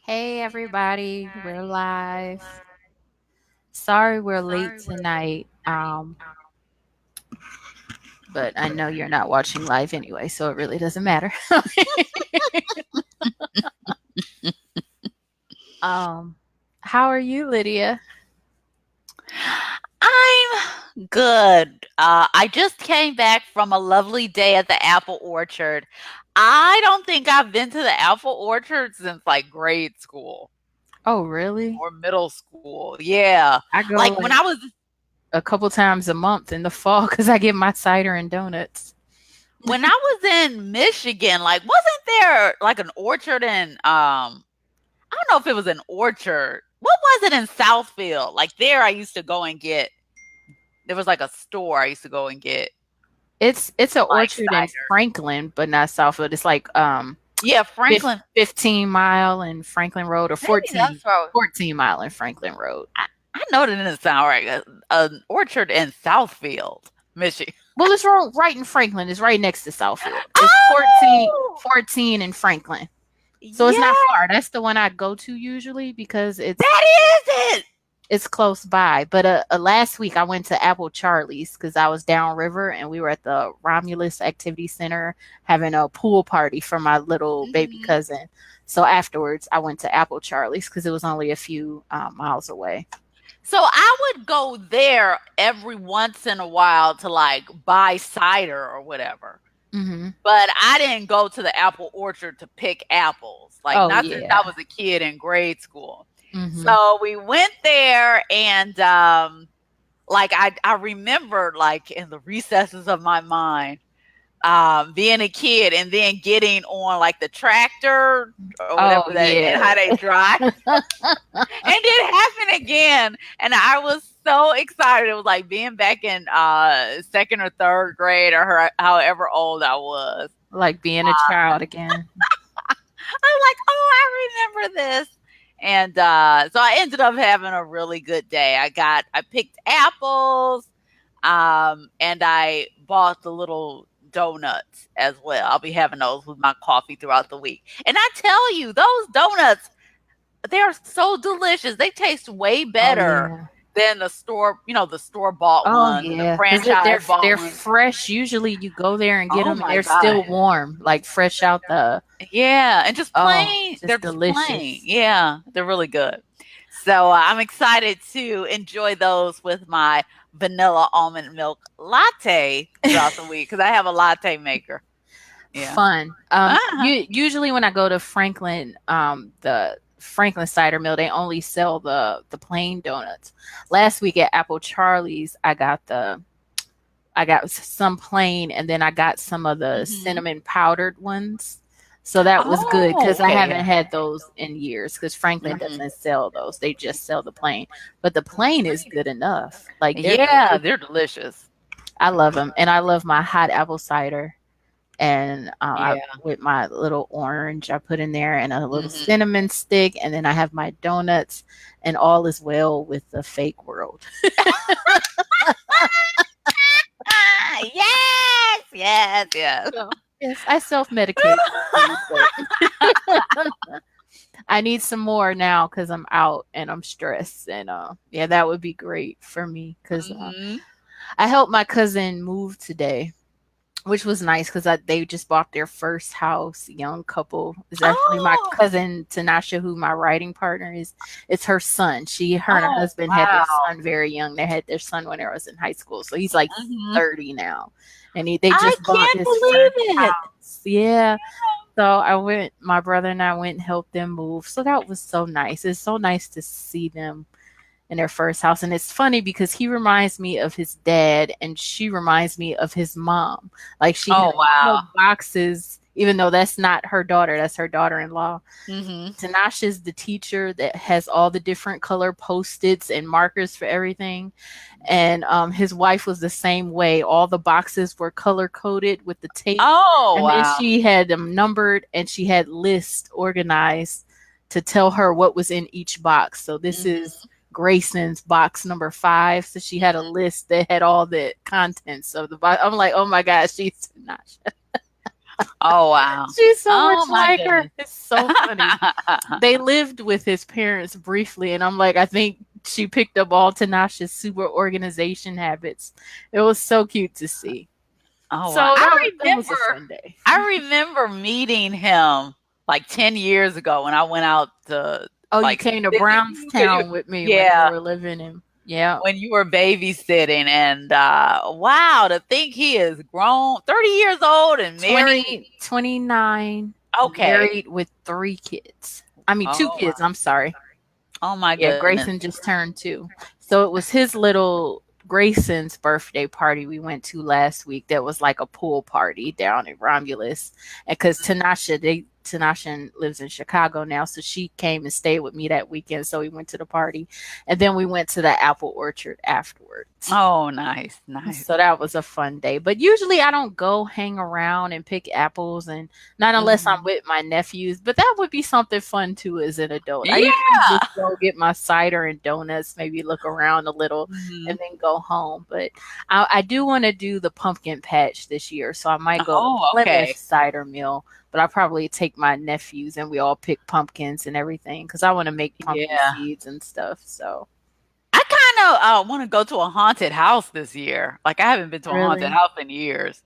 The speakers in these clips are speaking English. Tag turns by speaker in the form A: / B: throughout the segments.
A: Hey everybody, we're live. Sorry we're late tonight. But I know you're not watching live anyway, so it really doesn't matter. um how are you, Lydia?
B: I'm good. I just came back from a lovely day at the apple orchard. I don't think I've been to the apple orchard since like grade school
A: Oh, really?
B: or middle school. Yeah.
A: I go
B: Like when I
A: like
B: was
A: a couple times a month in the fall cuz I get my cider and donuts.
B: when I was in Michigan, like wasn't there like an orchard in I don't know if it was an orchard. What was it in Southfield? Like there I used to go and get there was like a store I used to go and get
A: It's an
B: like
A: orchard in
B: cider.
A: Franklin, but not Southfield. It's like
B: Yeah, Franklin.
A: 15 Mile in Franklin Road or
B: Maybe that's right.
A: 14 Mile in Franklin Road.
B: I know that didn't sound right. An orchard in Southfield, Michigan.
A: Well, it's right in Franklin. It's right next to Southfield. It's
B: Oh,
A: 14 in Franklin. So it's not
B: yeah,
A: far. That's the one I go to usually because
B: that is it.
A: it's close by. But last week I went to Apple Charlie's because I was downriver and we were at the Romulus Activity Center having a pool party for my little baby
B: Mhm.
A: cousin. So afterwards I went to Apple Charlie's because it was only a few miles away.
B: So I would go there every once in a while to like buy cider or whatever.
A: Hmm.
B: But I didn't go to the apple orchard to pick apples, like
A: Oh
B: not since I
A: yeah.
B: was a kid in grade school.
A: Hmm.
B: So we went there and like I remember like in the recesses of my mind being a kid and then getting on like the tractor or
A: Oh
B: whatever that and
A: yeah.
B: how they drive. And it happened again. And I was so excited. It was like being back in second or third grade or however old I was.
A: Like being a child again.
B: I'm like, oh, I remember this. And so I ended up having a really good day. I picked apples, and I bought the little donuts as well. I'll be having those with my coffee throughout the week. And I tell you, those donuts, they are so delicious. They taste way
A: Oh
B: better
A: yeah.
B: than the store, the store bought
A: Oh
B: ones and the
A: yeah, because
B: franchise bought
A: they're
B: ones.
A: fresh. Usually, you go there and get
B: Oh
A: them, and
B: my
A: they're
B: God.
A: still warm, like fresh out the.
B: Yeah, and just
A: Oh,
B: plain, they're
A: just
B: just plain.
A: delicious.
B: Yeah, they're really good. So I'm excited to enjoy those with my vanilla almond milk latte throughout the week because I have a latte maker. Yeah.
A: Fun.
B: Uh-huh.
A: Usually when I go to Franklin, the Franklin cider mill, they only sell the plain donuts. Last week at Apple Charlie's, I got some plain, and then I got some of the
B: Hmm.
A: cinnamon powdered ones. So that was good
B: Oh,
A: because I
B: okay.
A: haven't
B: Yeah.
A: had those in years because Franklin
B: Hmm.
A: doesn't sell those. They just sell the plain. But the plain is good enough. Like they're
B: Yeah,
A: good.
B: they're delicious.
A: I love them. And I love my hot apple cider. And
B: Yeah.
A: with my little orange, I put in there and a little
B: Hmm.
A: cinnamon stick. And then I have my donuts, and all is well with the fake world.
B: Ah, yes, yes, yes.
A: So, yes, I self medicate food, but I need some more now because I'm out and I'm stressed. And yeah, that would be great for me because
B: Hmm.
A: I helped my cousin move today, which was nice because they just bought their first house. Young couple. It's actually my
B: Oh,
A: cousin Tanasha, who my writing partner is. It's her son. Her and her
B: oh,
A: husband had their
B: wow.
A: son very young. They had their son when they was in high school, so he's like
B: Hmm.
A: 30 now, and they
B: I
A: just bought
B: can't
A: his
B: believe
A: first
B: it.
A: house. Yeah. So my brother and I went and helped them move. So that was so nice. It's so nice to see them in their first house. And it's funny because he reminds me of his dad and she reminds me of his mom. Like she had
B: Oh,
A: all
B: wow.
A: the boxes, even though that's not her daughter, that's her daughter in law.
B: Mhm.
A: Tanasha's the teacher that has all the different color post-its and markers for everything. And his wife was the same way. All the boxes were color coded with the tape.
B: Oh,
A: And then
B: wow.
A: she had them numbered and she had lists organized to tell her what was in each box. So this
B: Mhm,
A: is Grayson's box number 5. So she had a
B: mhm.
A: list that had all the contents of the box. I'm like, oh my gosh, she's Tanasha.
B: Oh, wow.
A: She's so
B: Oh,
A: much
B: my
A: like her.
B: goodness.
A: It's so funny. They lived with his parents briefly, and I'm like, I think she picked up all Tanasha's super organization habits. It was so cute to see.
B: Oh, wow.
A: So that was a fun day.
B: I remember meeting him, like, 10 years ago when I went out to,
A: Oh, you
B: like,
A: came to
B: visit you 'cause you
A: Brownstown with me when you
B: yeah,
A: were living in, yeah,
B: when you were babysitting, and, wow, to think he is grown 30 years old and married.
A: 29,
B: Okay.
A: married with 3 kids. I mean, 2
B: Oh,
A: kids,
B: wow.
A: I'm sorry.
B: Oh my
A: Yeah,
B: goodness.
A: Grayson just turned 2. So it was his little Grayson's birthday party we went to last week that was like a pool party down in Romulus. And because Tanasha lives in Chicago now, so she came and stayed with me that weekend. So we went to the party. And then we went to the apple orchard afterwards.
B: Oh, nice, nice.
A: So that was a fun day. But usually I don't go hang around and pick apples and not unless I'm
B: Mhm.
A: with my nephews, but that would be something fun too as an adult. I usually
B: Yeah.
A: just go get my cider and donuts, maybe look around a little and
B: Mhm.
A: then go home. But I do want to do the pumpkin patch this year. So I might go to
B: Oh,
A: Plymouth
B: okay.
A: Cider Mill, but I'll probably take my nephews and we all pick pumpkins and everything because I want to make pumpkin
B: Yeah.
A: seeds and stuff. So
B: I kinda, wanna go to a haunted house this year. Like, I haven't been to a haunted
A: really.
B: house in years.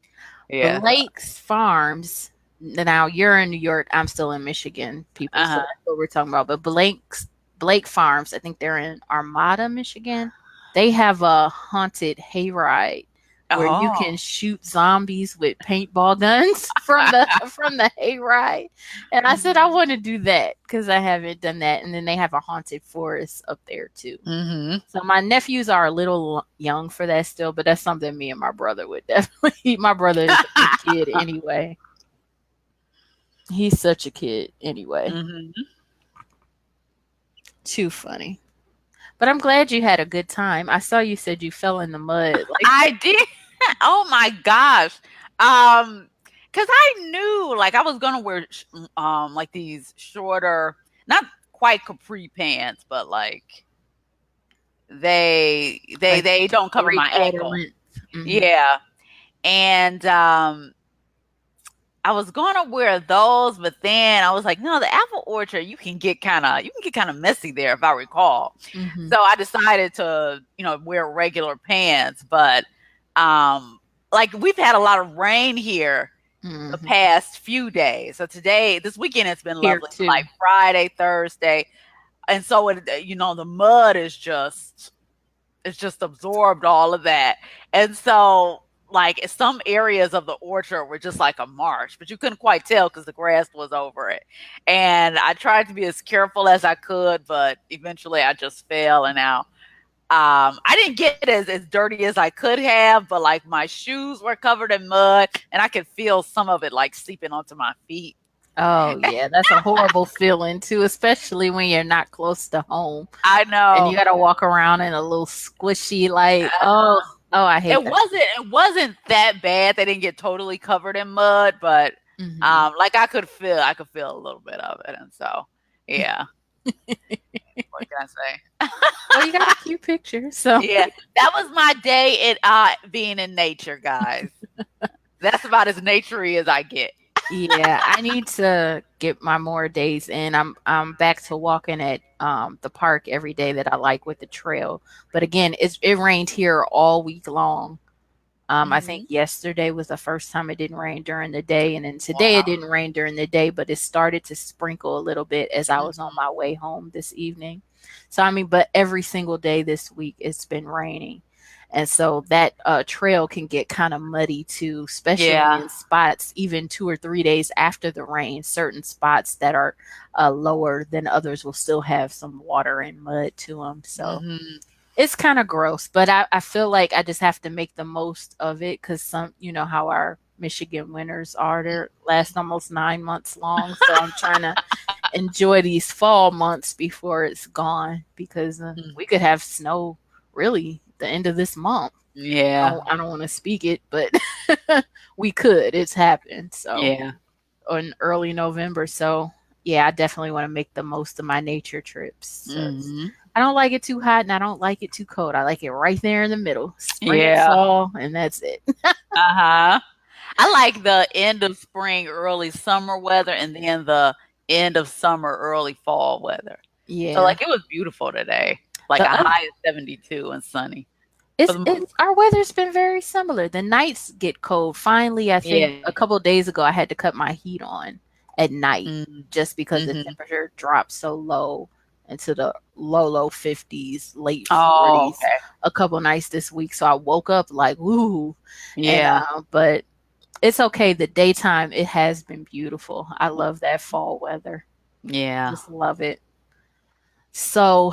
B: Yeah.
A: Blake's Farms. Now you're in New York. I'm still in Michigan, people. So
B: Uh-huh.
A: that's what we're talking about. But Blake Farms. I think they're in Armada, Michigan. They have a haunted hayride where you
B: Oh.
A: can shoot zombies with paintball guns from the hayride. And I said I
B: Mhm.
A: want to do that because I haven't done that. And then they have a haunted forest up there too.
B: Mhm.
A: So my nephews are a little young for that still, but that's something me and my brother would definitely. My brother is a big kid anyway. He's such a kid anyway.
B: Mhm.
A: Too funny. But I'm glad you had a good time. I saw you said you fell in the mud.
B: I did. Oh my gosh. Um, cause I knew, like, I was gonna wear like these shorter, not quite capri pants, but like
A: Like
B: they don't cover my
A: 3/4
B: ankle.
A: length. Hmm.
B: Yeah. And I was gonna wear those, but then I was like, no, the apple orchard, you can get kind of messy there if I recall.
A: Hmm.
B: So I decided to, wear regular pants, but um like we've had a lot of rain here the
A: Hmm.
B: past few days. So this weekend it's been
A: Here
B: lovely, but like
A: too.
B: Friday, Thursday, and so the mud is just it's just absorbed all of that. And so, like, some areas of the orchard were just like a marsh, but you couldn't quite tell because the grass was over it. And I tried to be as careful as I could, but eventually I just fell. And now I didn't get as dirty as I could have, but like my shoes were covered in mud and I could feel some of it like seeping onto my feet.
A: Oh yeah, that's a horrible feeling too, especially when you're not close to home
B: I
A: and you
B: know.
A: got to walk around in a little squishy like oh I hate that.
B: It wasn't that bad. They didn't get totally covered in mud, but
A: Hmm.
B: like I could feel a little bit of it, and so yeah. What can I say?
A: Well, you got a cute picture, so
B: Yeah, that was my day at being in nature, guys. That's about as naturey as I get.
A: yeah, I need to get my more days in. I'm back to walking at the park every day that I like with the trail. But again, it rained here all week long. I think
B: Hmm.
A: yesterday was the first time it didn't rain during the day, and then today it
B: Wow.
A: didn't rain during the day, but it started to sprinkle a little bit as I was on
B: Hmm.
A: my way home this evening. So I mean, but every single day this week it's been raining. And so that trail can get kind of muddy too, especially
B: Yeah.
A: in spots even 2 or 3 days after the rain. Certain spots that are lower than others will still have some water and mud to them. So
B: Hmm.
A: it's kind of gross, but I feel like I just have to make the most of it because you know how our Michigan winters are. They last almost 9 months long. So I'm trying to enjoy these fall months before it's gone because we could have snow really the end of this month.
B: Yeah.
A: I don't want to speak it, but we could. It's happened. So
B: Yeah.
A: in early November. So yeah, I definitely want to make the most of my nature trips. 'Cause
B: Hmm.
A: I don't like it too hot and I don't like it too cold. I like it right there in the middle, spring and
B: Yeah.
A: fall, and that's it.
B: Uh huh. I like the end of spring, early summer weather, and then the end of summer, early fall weather. So,
A: Yeah.
B: like, it was beautiful today, like
A: The
B: a high of 72 and sunny for the most
A: it's our weather's been very similar. The nights get cold. Finally, I think
B: Yeah.
A: a couple of days ago I had to cut my heat on at night
B: Mm,
A: just because the
B: mhm.
A: temperature dropped so low into the low 50s, late
B: Oh,
A: 40s
B: okay.
A: a couple nights this week. So I woke up like, woo. And
B: Yeah.
A: but it's okay. The daytime it has been beautiful. I love that fall weather.
B: Yeah.
A: Just love it. So,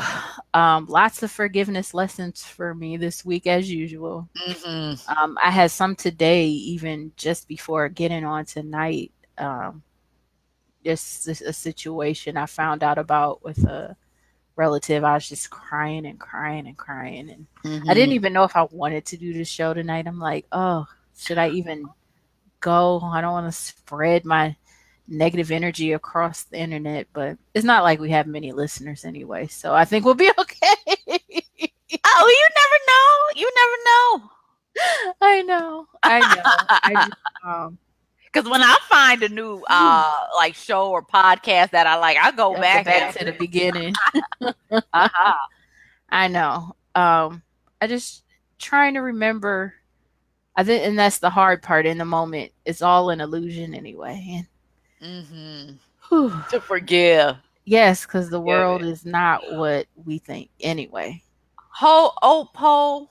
A: lots of forgiveness lessons for me this week as usual.
B: Mhm.
A: I had some today, even just before getting on tonight. Um, just a situation I found out about with a relative. I was just crying and crying and crying, and I didn't
B: Mhm.
A: even know if I wanted to do the show tonight. I'm like, oh, should I even go? I don't want to spread my negative energy across the internet, but it's not like we have many listeners anyway, so I think we'll be okay.
B: Oh, you never know. You never know.
A: I know. I just um
B: Because when I find a new like show or podcast that I like, I go
A: I'll go
B: back
A: back
B: and
A: to the beginning.
B: uh-huh.
A: I know. I just trying to remember. I think, and that's the hard part in the moment. It's all an illusion anyway. And
B: Mhm.
A: whew,
B: To forgive.
A: yes, because the
B: Forgive
A: world
B: it.
A: is not what we think anyway.
B: Ho oh po.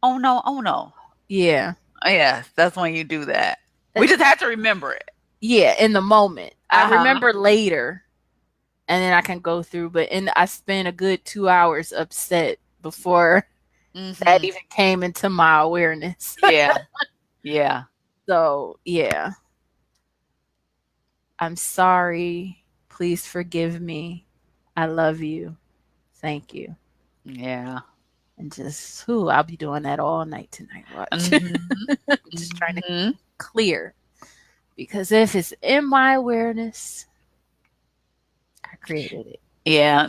B: Oh no. Oh no.
A: Yeah.
B: Yes, that's when you do that. We
A: Uh,
B: just have to remember it.
A: yeah, in the moment. I
B: Uh-huh.
A: remember later and then I can go through, but I spent a good 2 hours upset before that
B: Mhm.
A: even came into my awareness.
B: Yeah. Yeah.
A: So, yeah, I'm sorry. Please forgive me. I love you. Thank you.
B: Yeah.
A: And just, who I'll be doing that all night tonight. Watch.
B: Mhm.
A: Just trying to
B: Mhm.
A: clear. Because if it's in my awareness, I created it.
B: Yeah,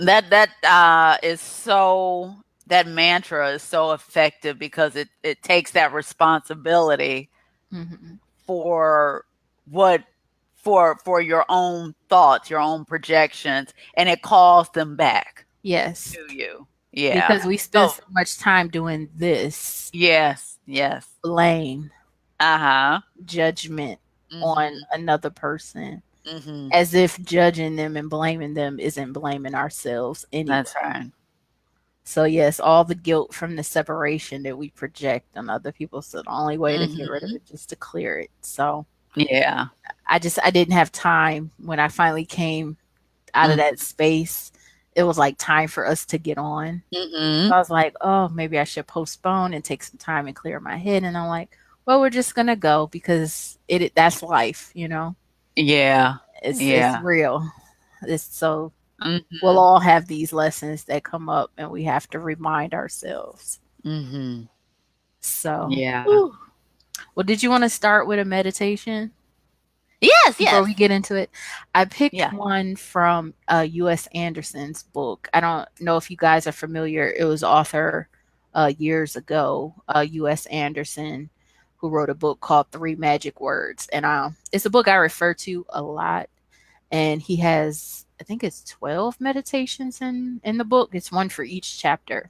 B: is so that mantra is so effective because it takes that responsibility
A: Hmm.
B: for what for your own thoughts, your own projections, and it calls them back
A: Yes.
B: to you. Yeah.
A: Because we spend
B: So,
A: so much time doing this
B: yes, yes.
A: blame,
B: Uh-huh.
A: judgment on
B: Mhm.
A: another person,
B: Mhm.
A: as if judging them and blaming them isn't blaming ourselves
B: That's
A: anyway.
B: right.
A: So yes, all the guilt from the separation that we project on other people. So the only way to get rid of
B: Mhm.
A: it is just to clear it. So
B: Yeah.
A: I didn't have time when I finally came out of
B: Mm.
A: that space. It was like time for us to get on.
B: Mhm.
A: So I was like, oh, maybe I should postpone and take some time and clear my head. And I'm like, well, we're just gonna go because that's life, you know.
B: Yeah.
A: It's
B: Yeah.
A: real. It's so we'll
B: Mhm.
A: all have these lessons that come up and we have to remind ourselves.
B: Mhm.
A: So,
B: Yeah.
A: whew. Well, did you want to start with a meditation
B: Yes,
A: before
B: yes.
A: we get into it? I picked
B: Yeah.
A: one from U.S. Anderson's book. I don't know if you guys are familiar. It was author years ago, U.S. Anderson, who wrote a book called Three Magic Words. And it's a book I refer to a lot. And he has, I think it's 12 meditations in the book. It's one for each chapter.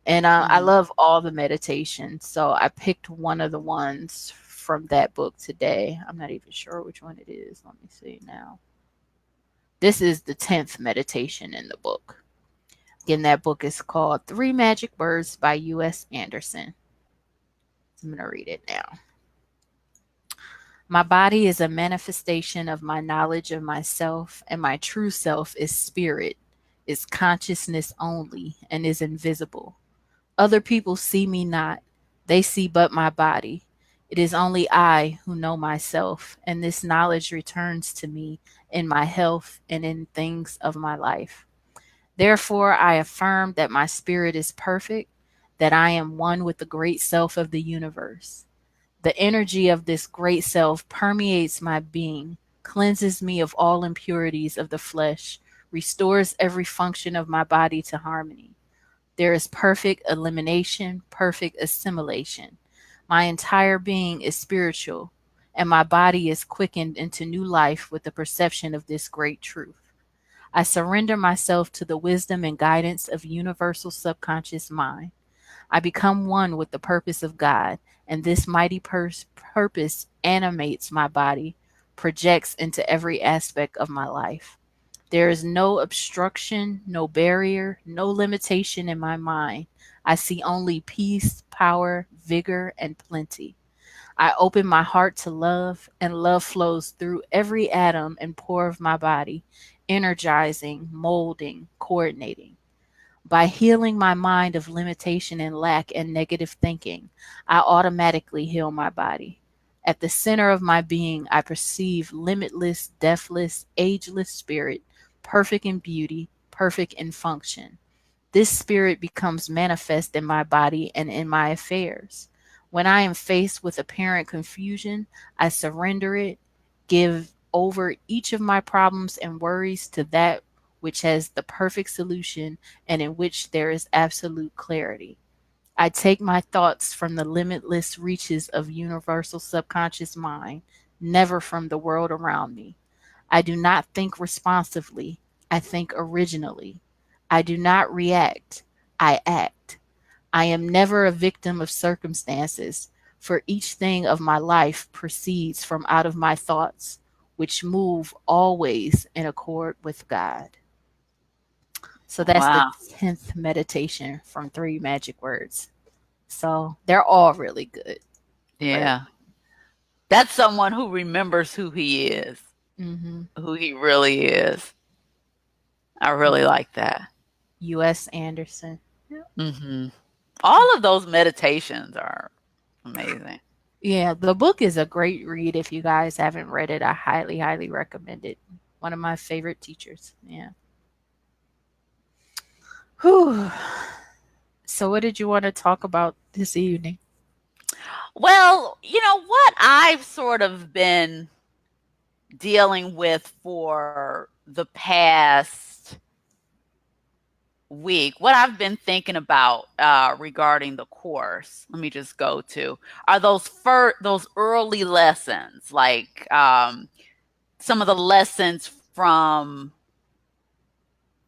A: And I
B: Mhm.
A: love all the meditations. So I picked one of the ones from that book today. I'm not even sure which one it is. Let me see now. This is the 10th meditation in the book. Again, that book is called Three Magic Words by U.S. Anderson. I'm going to read it now. My body is a manifestation of my knowledge of myself, and my true self is spirit, is consciousness only, and is invisible. Other people see me not, they see but my body. It is only I who know myself, and this knowledge returns to me in my health and in things of my life. Therefore, I affirm that my spirit is perfect, that I am one with the great self of the universe. The energy of this great self permeates my being, cleanses me of all impurities of the flesh, restores every function of my body to harmony. There is perfect elimination, perfect assimilation. My entire being is spiritual, and my body is quickened into new life with the perception of this great truth. I surrender myself to the wisdom and guidance of universal subconscious mind. I become one with the purpose of God, and this mighty purpose animates my body, projects into every aspect of my life. There is no obstruction, no barrier, no limitation in my mind. I see only peace, power, vigor, and plenty. I open my heart to love, and love flows through every atom and pore of my body, energizing, molding, coordinating. By healing my mind of limitation and lack and negative thinking, I automatically heal my body. At the center of my being, I perceive limitless, deathless, ageless spirit, perfect in beauty, perfect in function. This spirit becomes manifest in my body and in my affairs. When I am faced with apparent confusion, I surrender it, give over each of my problems and worries to that which has the perfect solution and in which there is absolute clarity. I take my thoughts from the limitless reaches of universal subconscious mind, never from the world around me. I do not think responsively, I think originally. I do not react, I act. I am never a victim of circumstances, for each thing of my life proceeds from out of my thoughts, which move always in accord with God. So that's the
B: Wow.
A: 10th meditation from Three Magic Words. So they're all really good. But
B: Yeah. That's someone who remembers who he is,
A: hmm
B: who he really is. I really like that.
A: U.S. Anderson. Yep.
B: Mhm. All of those meditations are amazing.
A: Yeah, the book is a great read. If you guys haven't read it, I highly, highly recommend it. One of my favorite teachers. Yeah. Whew. So, what did you want to talk about this evening?
B: Well, you know what I've sort of been dealing with for the past week, what I've been thinking about regarding the course, let me just go to, are those early lessons, like some of the lessons from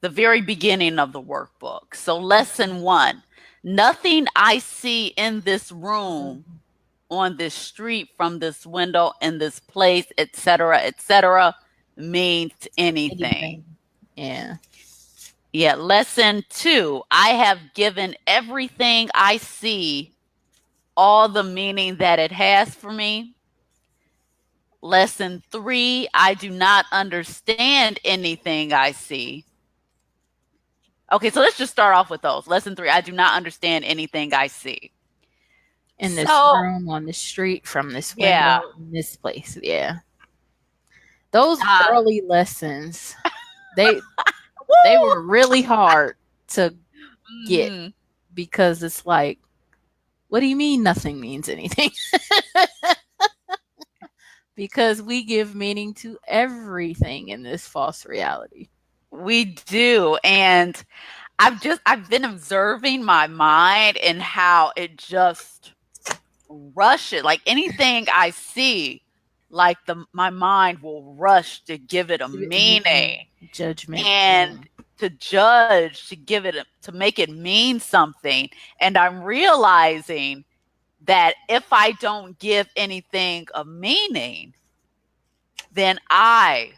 B: the very beginning of the workbook. So, lesson one: nothing I see in this room, on this street, from this window, in this place, etc., means anything.
A: Anything. Yeah.
B: Yeah, lesson two: I have given everything I see all the meaning that it has for me. Lesson three: I do not understand anything I see. Okay, so let's just start off with those. Lesson three: I do not understand anything I see.
A: In this
B: So,
A: room, on the street, from this
B: yeah.
A: window, in this place. Yeah. Those
B: Uh,
A: early lessons, they they
B: woo!
A: were really hard to get
B: Mhm.
A: because it's like, what do you mean nothing means anything? Because we give meaning to everything in this false reality.
B: We do. And I've been observing my mind and how it just rushes. Like anything I see, like the my mind will rush to give it a
A: Yeah.
B: meaning
A: Judgment.
B: and
A: Yeah.
B: to judge, to make it mean something. And I'm realizing that if I don't give anything a meaning, then I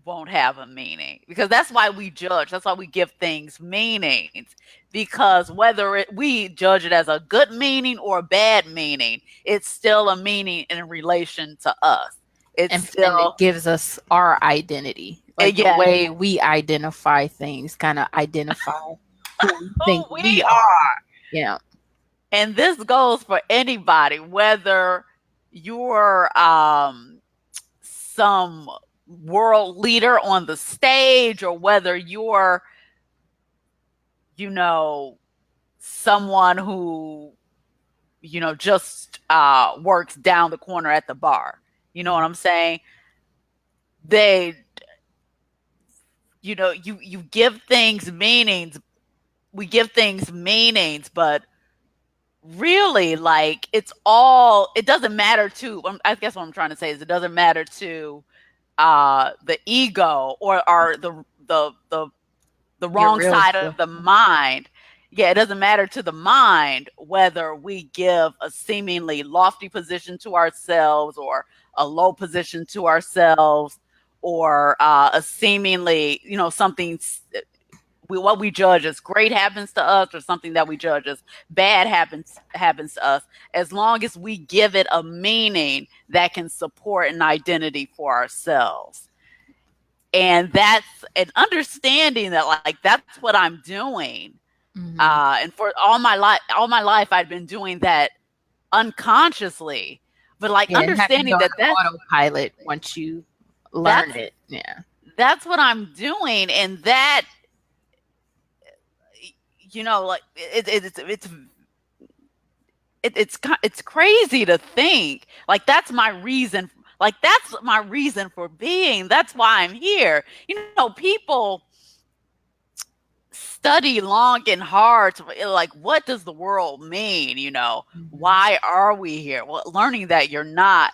B: won't have a meaning, because that's why we judge. That's why we give things meanings, because whether we judge it as a good meaning or a bad meaning, it's still a meaning in relation to us. It's
A: And
B: still,
A: it gives us our identity. Like the
B: yeah,
A: way we identify things kind of identify who we think
B: who we
A: we are.
B: are.
A: Yeah.
B: And this goes for anybody, whether you're some world leader on the stage, or whether you're, you know, someone who, just works down the corner at the bar. You know what I'm saying? They, you give things meanings. We give things meanings, but really, like, it doesn't matter to, I guess what I'm trying to say is it doesn't matter to the ego or the
A: Your
B: wrong
A: real
B: side of
A: self.
B: the mind. Yeah, it doesn't matter to the mind whether we give a seemingly lofty position to ourselves or a low position to ourselves or a seemingly, something what we judge as great happens to us or something that we judge as bad happens to us, as long as we give it a meaning that can support an identity for ourselves. And that's an understanding that, like, that's what I'm doing.
A: Hmm.
B: And for all my life I'd been doing that unconsciously, but like
A: Yeah, it happens
B: understanding
A: on
B: that
A: autopilot once you learn
B: that's
A: it. Yeah.
B: that's what I'm doing. And that, like, it's crazy to think like that's my reason for being. That's why I'm here. People study long and hard to, like, what does the world mean?
A: Hmm.
B: Why are we here? Well, learning that
A: Yeah,
B: you're not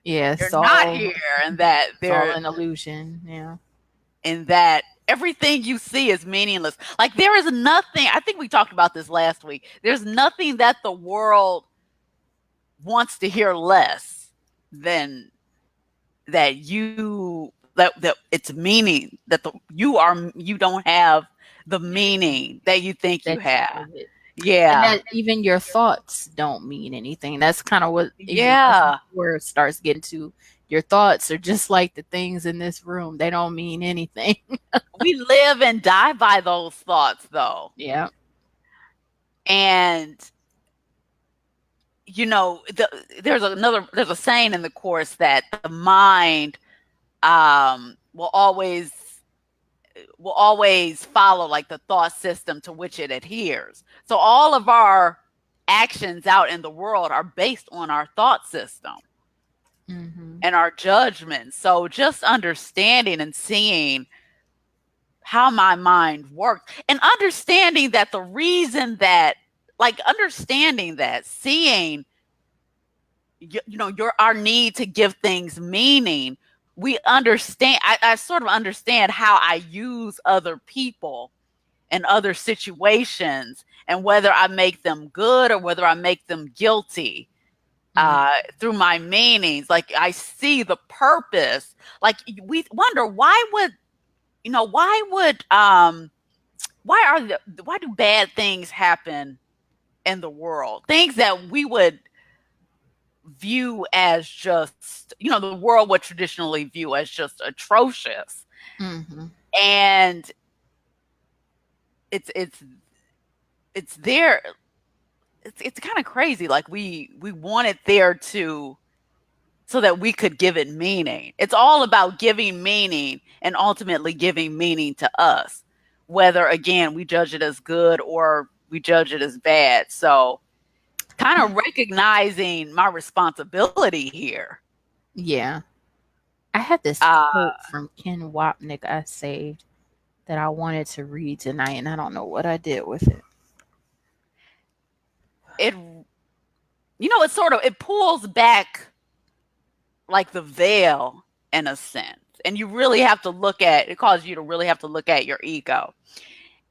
B: here, and that
A: it's all an illusion. Yeah.
B: everything you see is meaningless. Like, there is nothing, I think we talked about this last week. There's nothing that the world wants to hear less than that it's meaning, that you don't have the meaning that you think you
A: That you
B: have.
A: give it. And
B: Yeah.
A: that even your thoughts don't mean anything. That's kind of what even was
B: Yeah.
A: before it starts getting to your thoughts are just like the things in this room. They don't mean anything.
B: We live and die by those thoughts, though.
A: Yeah.
B: And there's a saying in the course that the mind will always follow, like, the thought system to which it adheres. So all of our actions out in the world are based on our thought system
A: Hmm.
B: and our judgments. So just understanding and seeing how my mind works, and understanding that the reason that, like, understanding that, seeing your our need to give things meaning. We understand I sort of understand how I use other people and other situations, and whether I make them good or whether I make them guilty,
A: Hmm.
B: through my meanings. Like, I see the purpose. Like, we wonder, why do bad things happen in the world? Things that we would view as just, the world would traditionally view as just atrocious.
A: Hmm.
B: And it's it's it's there. It's kind of crazy. Like, we want it there to so that we could give it meaning. It's all about giving meaning and ultimately giving meaning to us, whether, again, we judge it as good or we judge it as bad. So, kind of recognizing my responsibility here.
A: Yeah. I had this
B: Uh,
A: quote from Ken Wapnick I saved that I wanted to read tonight, and I don't know what I did with it.
B: it it pulls back, like, the veil, in a sense. And you really have to look at it, causes you to really have to look at your ego.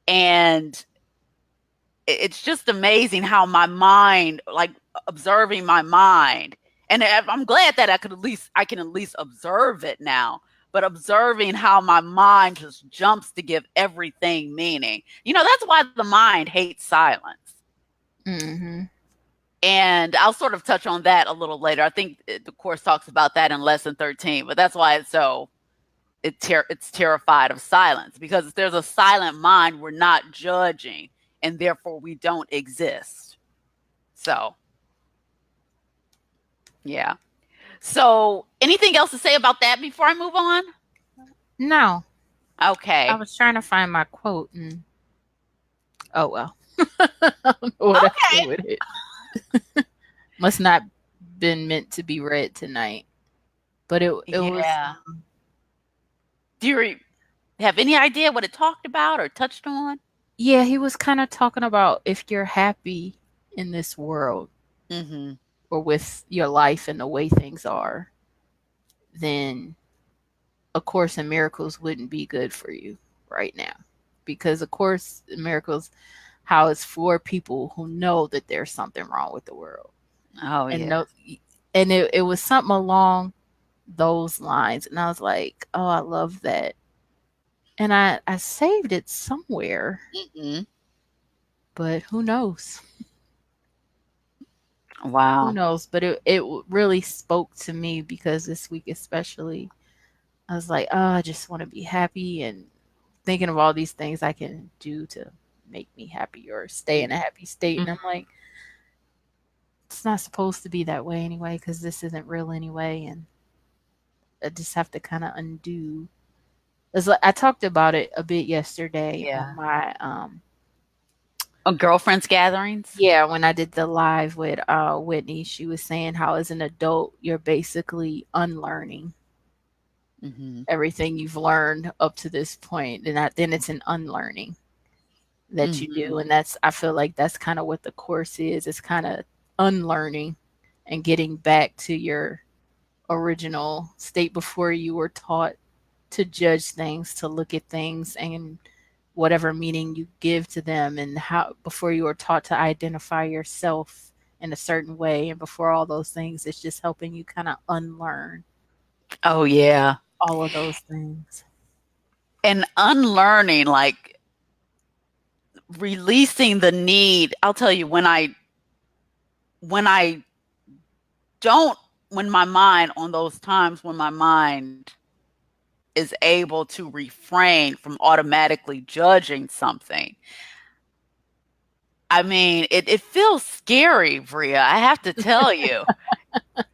B: And it's just amazing how my mind, like, observing my mind, and I'm glad that I can at least observe it now. But observing how my mind just jumps to give everything meaning. That's why the mind hates silence.
A: Hmm.
B: And I'll sort of touch on that a little later. I think the course talks about that in lesson 13, but that's why it's terrified of silence, because if there's a silent mind, we're not judging, and therefore we don't exist. So, yeah. So, anything else to say about that before I move on?
A: No, I
B: Okay.
A: was trying to find my quote, and oh well. I don't know what I did
B: Okay.
A: with it. Must not been meant to be read tonight. But it was
B: Yeah. Do you have any idea what it talked about or touched on?
A: yeah, he was kind of talking about if you're happy. in this world
B: Mhm.
A: or with your life and the way things are, then A Course in Miracles wouldn't be good for you right now. Because A Course in Miracles, how it's for people who know that there's something wrong with the world.
B: Oh,
A: And
B: yeah.
A: no, and it was something along those lines. And I was like, oh, I love that. And I saved it somewhere,
B: Mhm.
A: but who knows? Who
B: Wow.
A: knows? But it really spoke to me because this week, especially, I was like, oh, I just want to be happy and thinking of all these things I can do to make me happy or stay in a happy state. And I'm like, it's not supposed to be that way anyway because this isn't real anyway. And I just have to kind of undo. It's like I talked about it a bit yesterday on
B: Yeah.
A: my
B: Oh, girlfriends gatherings?
A: yeah, when I did the live with Whitney. She was saying how as an adult you're basically unlearning
B: Mhm.
A: everything you've learned up to this point, and then it's an unlearning that you
B: Mhm.
A: do. And that's, I feel like that's kind of what the course is. It's kind of unlearning and getting back to your original state before you were taught to judge things, to look at things and whatever meaning you give to them, and how before you were taught to identify yourself in a certain way. And before all those things, it's just helping you kind of unlearn
B: Oh, yeah.
A: all of those things.
B: And unlearning, like, releasing the need. I'll tell you, when I don't when my mind on those times when my mind is able to refrain from automatically judging something. I mean, it feels scary, Bria. I have to tell you.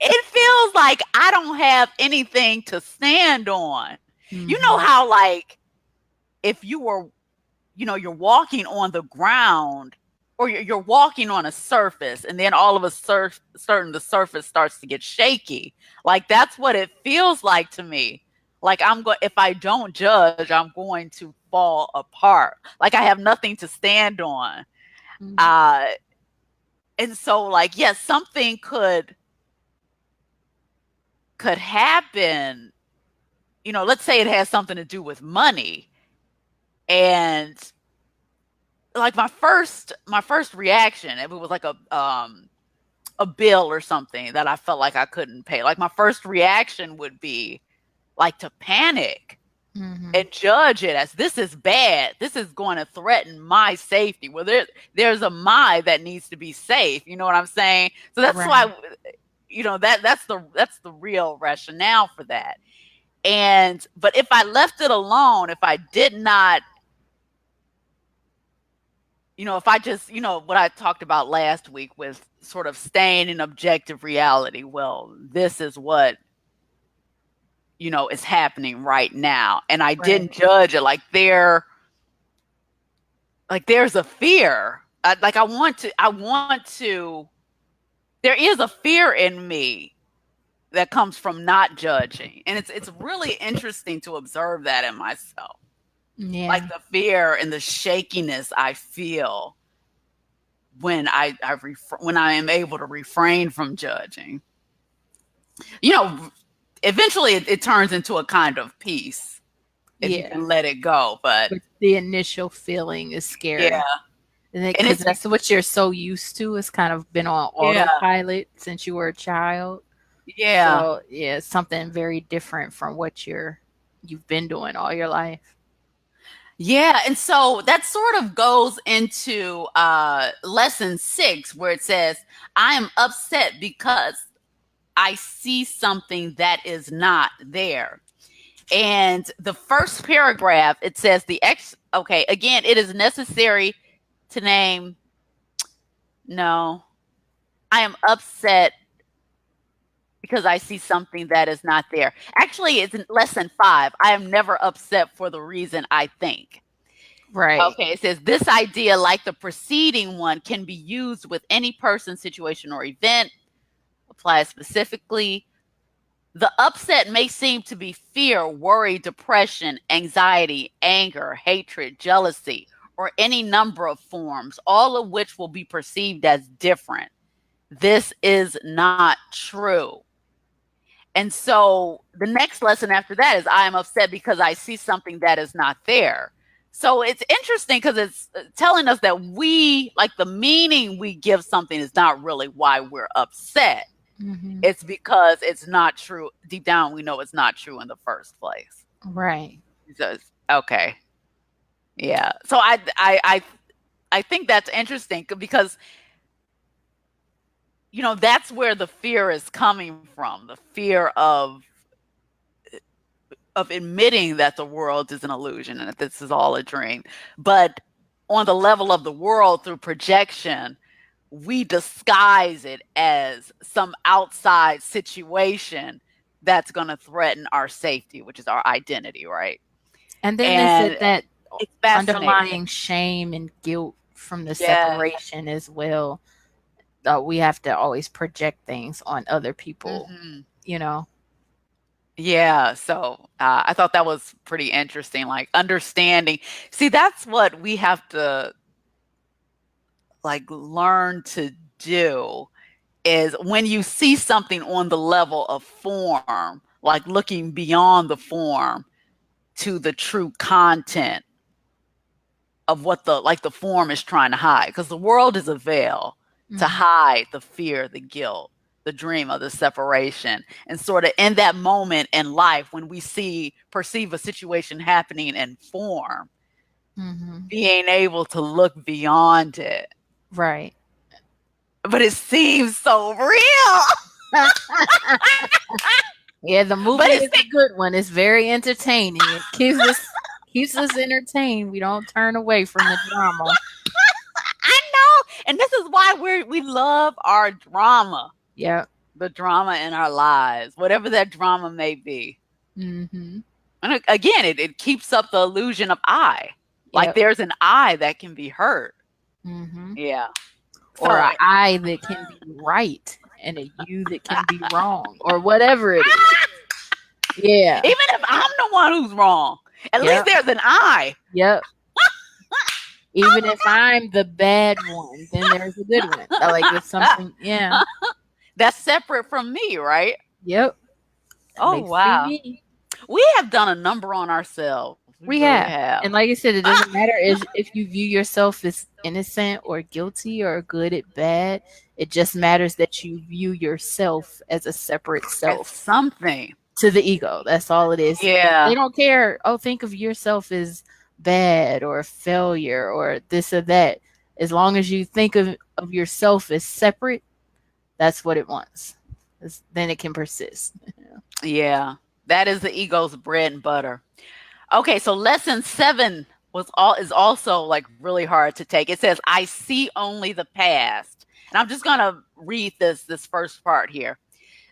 B: It feels like I don't have anything to stand on. You know
A: Hmm.
B: how, like, if you were, you're walking on the ground, or you're walking on a surface, and then all of a certain the surface starts to get shaky. Like, that's what it feels like to me. Like, if I don't judge, I'm going to fall apart. Like, I have nothing to stand on.
A: Hmm.
B: Uh, and so, like, yes, something could happen. Let's say it has something to do with money, and, like, my first reaction, if it was like a bill or something that I felt like I couldn't pay, like, my first reaction would be, like, to panic
A: Hmm.
B: and judge it as, this is bad. This is going to threaten my safety. Well, there's a my that needs to be safe. You know what I'm saying? So that's
A: Right.
B: why, that's the real rationale for that. And but if I left it alone, if I did not, if I just, what I talked about last week with sort of staying in objective reality, well, this is what, is happening right now. And I didn't
A: Right.
B: judge it, there's a fear. There is a fear in me that comes from not judging. And it's really interesting to observe that in myself. Like,
A: Yeah.
B: the fear and the shakiness I feel when I am able to refrain from judging. You know, Eventually it turns into a kind of peace if you
A: Yeah.
B: can let it go. But
A: But the initial feeling is
B: yeah,
A: scary.
B: and
A: Because
B: it's
A: that's what you're so used to. It's kind of been on
B: yeah,
A: autopilot since you were a child.
B: yeah,
A: So yeah, it's something very different from what you've been doing all your life.
B: yeah. And so that sort of goes into lesson 6, where it says, I am upset because I see something that is not there. And the first paragraph, it says, okay, again, it is necessary to name, no, I am upset because I see something that is not there. Actually, it's in lesson 5. I am never upset for the reason I think.
A: Right.
B: Okay, it says, this idea, like the preceding one, can be used with any person, situation, or event. Applies specifically. The upset may seem to be fear, worry, depression, anxiety, anger, hatred, jealousy, or any number of forms, all of which will be perceived as different. This is not true. And so the next lesson after that is I am upset because I see something that is not there. So it's interesting because it's telling us that we, like the meaning we give something is not really why we're upset.
A: Hmm.
B: It's because it's not true. Deep down, we know it's not true in the first place.
A: Right.
B: So, okay. Yeah. So I think that's interesting because that's where the fear is coming from. The fear of admitting that the world is an illusion and that this is all a dream. But on the level of the world through projection, we disguise it as some outside situation that's going to threaten our safety, which is our identity, right?
A: And then is it
B: And
A: that
B: it's fascinating.
A: underlying shame and guilt from the
B: Yes.
A: separation as well? We have to always project things on other people,
B: Hmm.
A: you know?
B: Yeah, so I thought that was pretty interesting, like understanding. See, that's what we have to like learn to do is when you see something on the level of form, like looking beyond the form to the true content of what the form is trying to hide, because the world is a veil to
A: Hmm.
B: hide the fear, the guilt, the dream of the separation. And sort of in that moment in life when we perceive a situation happening in form,
A: Hmm.
B: being able to look beyond it.
A: Right.
B: But it seems so real.
A: Yeah, the
B: But
A: movie
B: it's
A: is a good one. It's very entertaining. It keeps us entertained. We don't turn away from the drama.
B: I know, and this is why we love our drama,
A: Yep.
B: the drama in our lives, whatever that drama may be.
A: Hmm.
B: And again, it keeps up the illusion of I, like
A: Yep.
B: there's an I that can be hurt.
A: Hmm.
B: Yeah.
A: Or
B: So
A: a I that can be right and a you that can be wrong or whatever it is. Yeah.
B: even if I'm the one who's wrong, at least
A: Yep.
B: there's an I.
A: Yep. Even if I'm the bad one, then there's a good one. Like it's something, yeah.
B: That's separate from me, right?
A: Yep. That
B: Oh
A: makes me
B: wow.
A: me.
B: We have done a number on ourselves. We
A: We
B: really
A: have.
B: have.
A: And like I said, it doesn't matter if you view yourself as innocent or guilty or good at bad. It just matters that you view yourself as a separate
B: As
A: self
B: something.
A: to the ego. That's all it is. They
B: Yeah.
A: don't care. Oh, think of yourself as bad or a failure or this or that. As long as you think of yourself as separate, that's what it wants. Then it can persist.
B: Yeah. That is the ego's bread and butter. Okay, so lesson 7 is also like really hard to take. It says, I see only the past. And I'm just gonna read this first part here.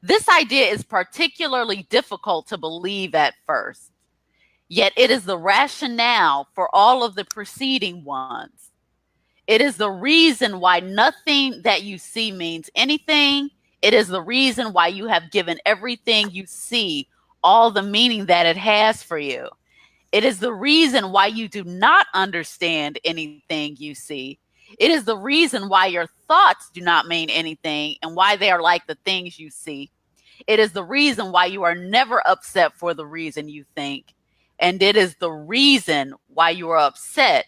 B: This idea is particularly difficult to believe at first, yet it is the rationale for all of the preceding ones. It is the reason why nothing that you see means anything. It is the reason why you have given everything you see all the meaning that it has for you. It is the reason why you do not understand anything you see. It is the reason why your thoughts do not mean anything and why they are like the things you see. It is the reason why you are never upset for the reason you think. And it is the reason why you are upset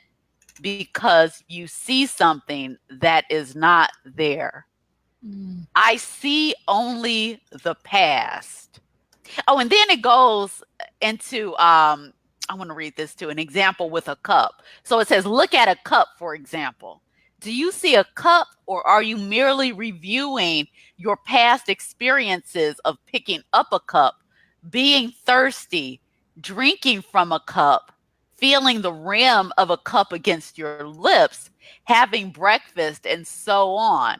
B: because you see something that is not there.
A: Mm.
B: I see only the past. Oh, and then it goes into I want to read this too, an example with a cup. So it says, look at a cup, for example. Do you see a cup or are you merely reviewing your past experiences of picking up a cup, being thirsty, drinking from a cup, feeling the rim of a cup against your lips, having breakfast, and so on?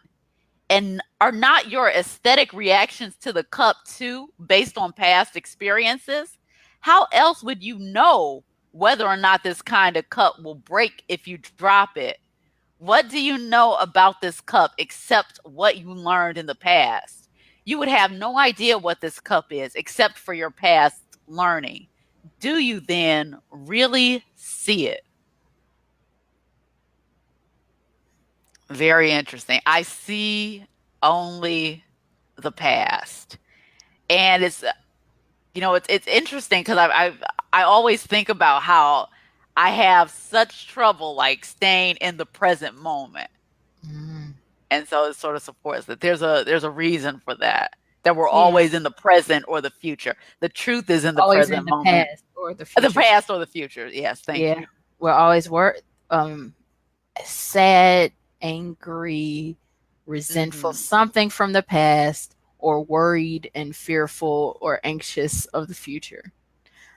B: And are not your aesthetic reactions to the cup too based on past experiences? How else would you know whether or not this kind of cup will break if you drop it? What do you know about this cup except what you learned in the past? You would have no idea what this cup is except for your past learning. Do you then really see it? Very interesting. I see only the past. And it's interesting because I always think about how I have such trouble like staying in the present moment.
A: Mm.
B: And so it sort of supports that there's a reason for that. That we're
A: Yeah.
B: always in the present or the future. The truth is in the
A: Always
B: present
A: in the
B: moment.
A: past or the
B: The
A: future.
B: past or the future. Yes, thank
A: Yeah.
B: you.
A: We're always um sad, angry, resentful,
B: Hmm.
A: something from the past, or worried and fearful or anxious of the future.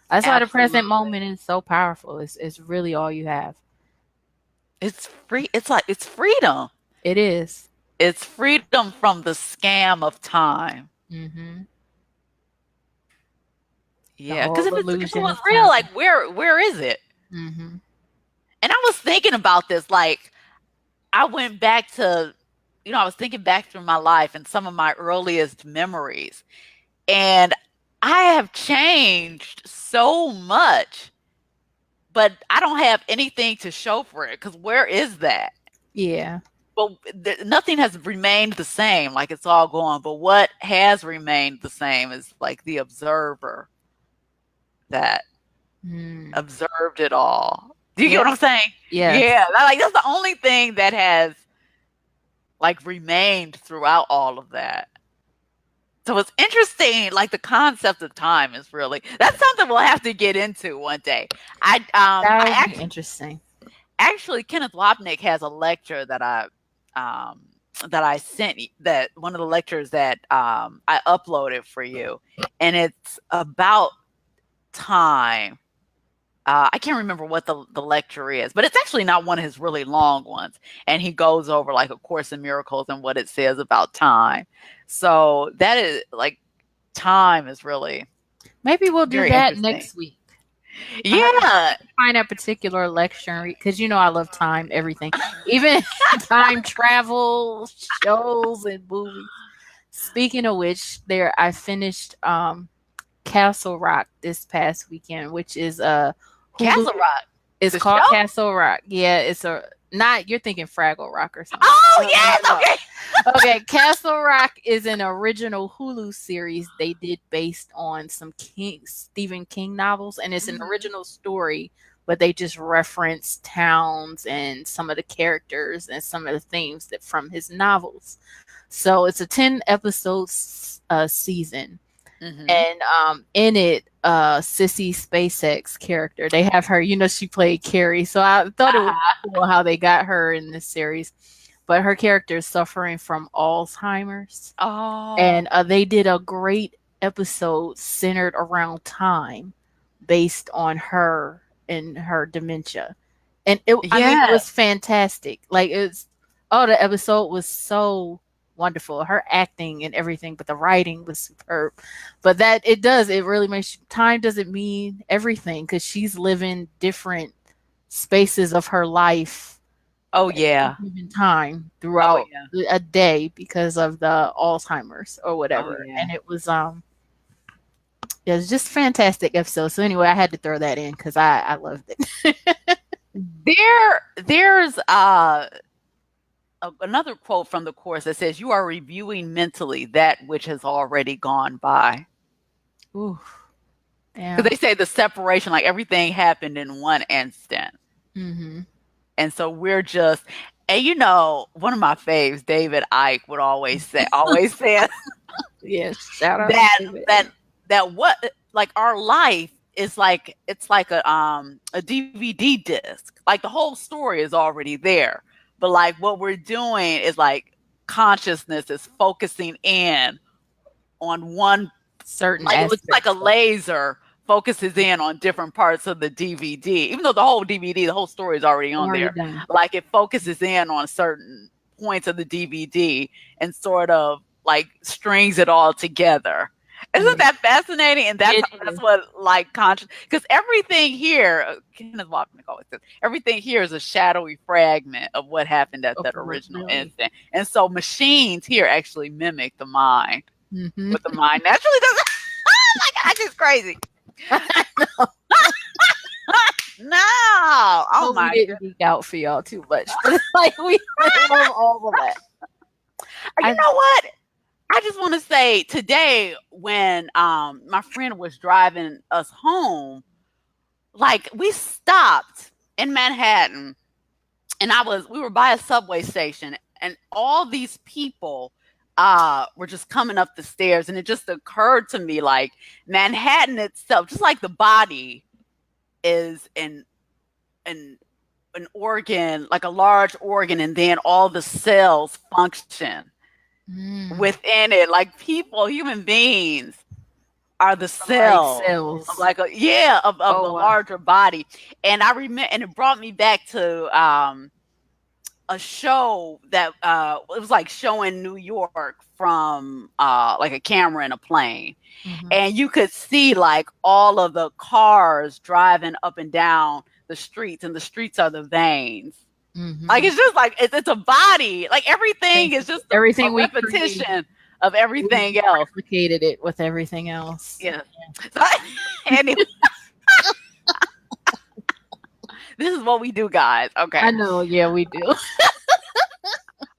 A: That's why the present
B: Absolutely.
A: moment is so powerful. It's really all you have.
B: It's free. It's like it's freedom.
A: It is.
B: It's freedom from the scam of time.
A: Mm-hmm. The
B: Yeah, because
A: whole
B: if it
A: illusion
B: was
A: of
B: real, like
A: time.
B: where is it?
A: Mm-hmm.
B: And I was thinking about this, like I went back to, I was thinking back through my life and some of my earliest memories, and I have changed so much, but I don't have anything to show for it. Because where is that?
A: Yeah.
B: Well, nothing has remained the same. Like it's all gone. But what has remained the same is like the observer that
A: Mm.
B: observed it all. Do you get what
A: Yep.
B: I'm saying? Yeah,
A: Yes.
B: like that's the only thing that has like remained throughout all of that. So it's interesting, like the concept of time is really that's something we'll have to get into one day.
A: That
B: I
A: would be interesting.
B: actually Kenneth Wapnick has a lecture um that I sent that one of the lectures that I uploaded for you, and it's about time. I can't remember what the lecture is, but it's actually not one of his really long ones. And he goes over like A Course in Miracles and what it says about time. So that is like time is really
A: Maybe we'll do
B: very
A: that
B: interesting.
A: next week. I have to
B: Yeah.
A: find that particular lecture because I love time, everything, even time travel shows and movies. Speaking of which, there I finished Castle Rock this past weekend, which is Hulu.
B: Castle Rock,
A: It's
B: the
A: called
B: show.
A: Castle Rock. Yeah, it's a not you're thinking Fraggle Rock or something.
B: Oh
A: No, no,
B: yes,
A: no, no.
B: okay.
A: Okay, Castle Rock is an original Hulu series they did based on some Stephen King novels, and it's an
B: Hmm.
A: original story, but they just reference towns and some of the characters and some of the themes that from his novels. So it's a 10 episodes season,
B: Hmm.
A: and in it, Sissy SpaceX character, they have her. She played Carrie, so I thought it was
B: Uh-huh.
A: cool how they got her in this series. But her character is suffering from Alzheimer's,
B: Oh
A: and they did a great episode centered around time, based on her and her dementia. And I mean, it
B: yeah.
A: was fantastic. Like the episode was so wonderful. Her acting and everything, but the writing was superb. But it really makes time doesn't mean everything because she's living different spaces of her life
B: Oh
A: at any
B: yeah.
A: given time
B: Oh
A: throughout
B: yeah.
A: a day because of the Alzheimer's or
B: Oh
A: whatever.
B: yeah.
A: And it was just fantastic episode. So anyway, I had to throw that in because I loved it.
B: There's another quote from the course that says, "You are reviewing mentally that which has already gone by."
A: Ooh,
B: Because
A: yeah.
B: they say the separation, like everything happened in one instant,
A: Mm-hmm.
B: and so we're just. And one of my faves, David Icke, would always say
A: Yes. Shout out to
B: that that
A: David.
B: that what like our life is like it's like a DVD disc. Like the whole story is already there. But like what we're doing is like consciousness is focusing in on one,
A: Certain
B: like it looks like a
A: aspects of
B: laser focuses in on different parts of the DVD. Even though the whole DVD, the whole story is already on
A: already
B: there.
A: done.
B: Like it focuses in on certain points of the DVD and sort of like strings it all together. Isn't
A: Yeah.
B: that fascinating? And that's
A: It
B: that's
A: is.
B: what like conscious, because everything here, Kenneth Wapnick always says, everything here is a shadowy fragment of what happened at that original
A: Really.
B: instant. And so machines here actually mimic the mind,
A: Mm-hmm.
B: but the mind naturally doesn't. Oh my gosh, it's crazy. No. Oh
A: Hope we
B: my
A: didn't geek out for y'all too much, but it's like we love all of that.
B: You
A: I
B: know what? I just want to say today when my friend was driving us home, like we stopped in Manhattan and we were by a subway station and all these people were just coming up the stairs and it just occurred to me like Manhattan itself, just like the body is an an organ, like a large organ, and then all the cells function
A: mm,
B: within it. Like people, human beings are the
A: like
B: cells of
A: cells.
B: like a yeah of the
A: Oh,
B: larger body. And I remember, and it brought me back to a show that it was like showing New York from like a camera in a plane,
A: hmm
B: and you could see like all of the cars driving up and down the streets, and the streets are the veins. Like
A: hmm
B: it's just like it's a body. Like everything is just a
A: everything we create,
B: repetition of
A: we
B: everything else.
A: replicated it with everything else.
B: Yeah. So, anyway, this is what we do, guys. Okay.
A: I know. Yeah, we do.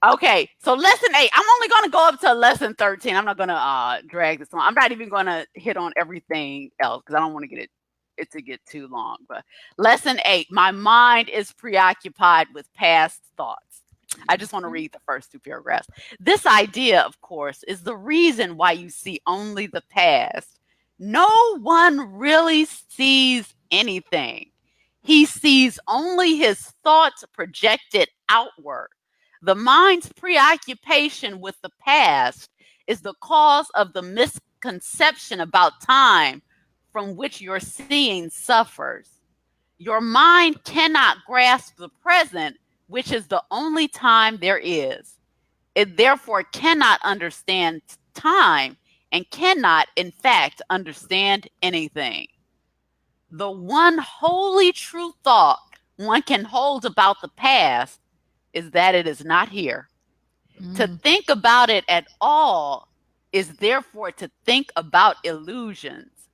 B: Okay. So lesson 8. I'm only gonna go up to lesson 13. I'm not gonna drag this on. I'm not even gonna hit on everything else because I don't want to get it to get too long. But lesson 8, my mind is preoccupied with past thoughts. I just want to read the first 2 paragraphs. This idea, of course, is the reason why you see only the past. No one really sees anything. He sees only his thoughts projected outward. The mind's preoccupation with the past is the cause of the misconception about time from which your seeing suffers. Your mind cannot grasp the present, which is the only time there is. It therefore cannot understand time and cannot, in fact, understand anything. The one wholly true thought one can hold about the past is that it is not here. To
A: Mm,
B: think about it at all is therefore to think about illusions.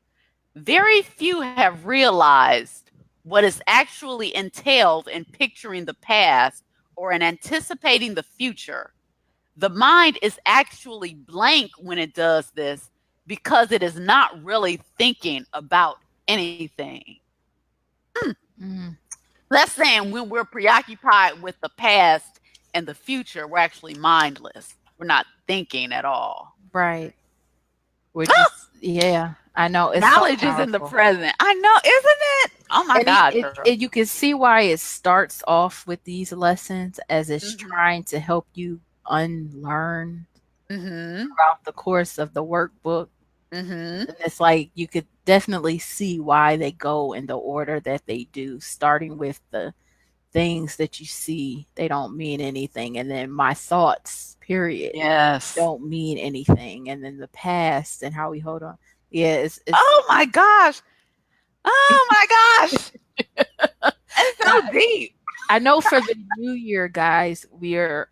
B: Very few have realized what is actually entailed in picturing the past or in anticipating the future. The mind is actually blank when it does this because it is not really thinking about anything.
A: mm,
B: That's saying when we're preoccupied with the past and the future, we're actually mindless. We're not thinking at all.
A: right. We're just, yeah. I know. It's so
B: Knowledge is in the
A: powerful.
B: present. I know, isn't it? Oh my
A: And
B: God, girl.
A: you can see why it starts off with these lessons as it's
B: Mhm.
A: trying to help you unlearn
B: Mhm.
A: throughout the course of the workbook.
B: Mhm.
A: And it's like you could definitely see why they go in the order that they do, starting with the things that you see, they don't mean anything. And then my thoughts, period,
B: Yes.
A: don't mean anything. And then the past and how we hold on. Yeah, it's
B: Oh my gosh. Oh my gosh. It's
A: now,
B: so deep.
A: I know for the new year, guys, we're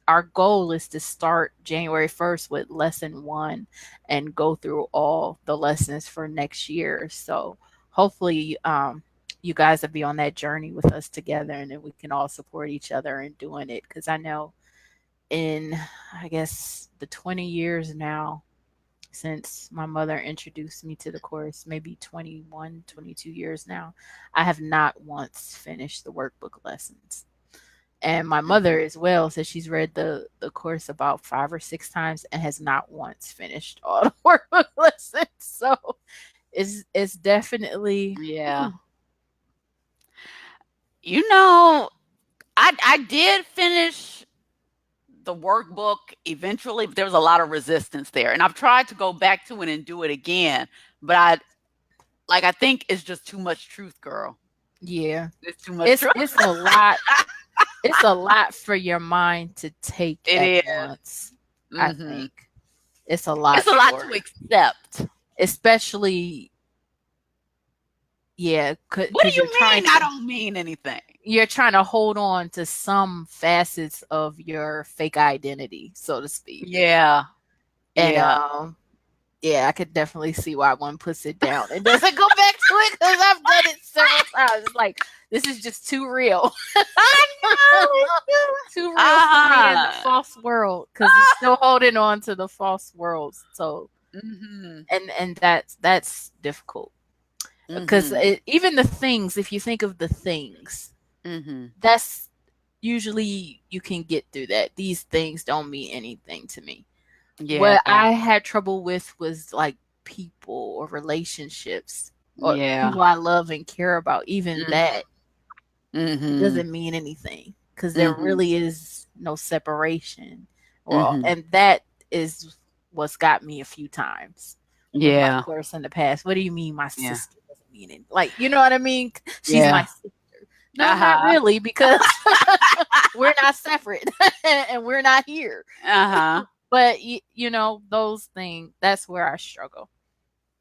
A: our goal is to start January 1st with lesson 1 and go through all the lessons for next year. So hopefully you guys will be on that journey with us together and then we can all support each other in doing it cuz I know in I guess the 20 years now since my mother introduced me to the course, maybe 21, 22 years now, I have not once finished the workbook lessons. And my mother
B: Mhm.
A: as well says she's read the course about 5 or 6 times and has not once finished all the workbook lessons. So it's definitely
B: Yeah. You know, I did finish the workbook eventually, but there was a lot of resistance there. And I've tried to go back to it and do it again, but I think it's just too much truth, girl.
A: yeah.
B: It's too much
A: It's
B: truth.
A: it's a lot. It's a lot for your mind to take
B: It
A: at
B: is.
A: once. I
B: Mhm.
A: think it's a
B: It's
A: lot
B: a lot
A: for
B: to
A: it,
B: accept.
A: especially yeah,
B: What do
A: because
B: you mean I don't mean anything?
A: you're trying to hold on to some facets of your fake identity, so to speak.
B: Yeah.
A: And
B: Yeah.
A: yeah, I could definitely see why one puts it down and doesn't go back because I've done it several times. It's like this is just too real,
B: I know.
A: too real for me in the
B: Uh-huh.
A: false world because it's still holding on to the false world. So
B: Mhm.
A: and that's difficult because
B: Mhm.
A: even the things, if you think of the things,
B: Mhm.
A: that's usually you can get through that. These things don't mean anything to me. What
B: Yeah.
A: I had trouble with was like people or relationships or
B: Yeah.
A: people I love and care about. Even
B: Mhm.
A: that
B: Mhm.
A: doesn't mean anything because there
B: Mhm.
A: really is no separation. Well,
B: Mhm.
A: and that is what's got me a few times with my
B: Yeah.
A: course in the past. What do you mean my
B: Yeah.
A: sister doesn't mean it? Like, you know what I mean? She's my
B: Yeah.
A: sister. No, not
B: Uh-huh.
A: really, because we're not separate and we're not here.
B: Uh-huh.
A: But those things, that's where I struggle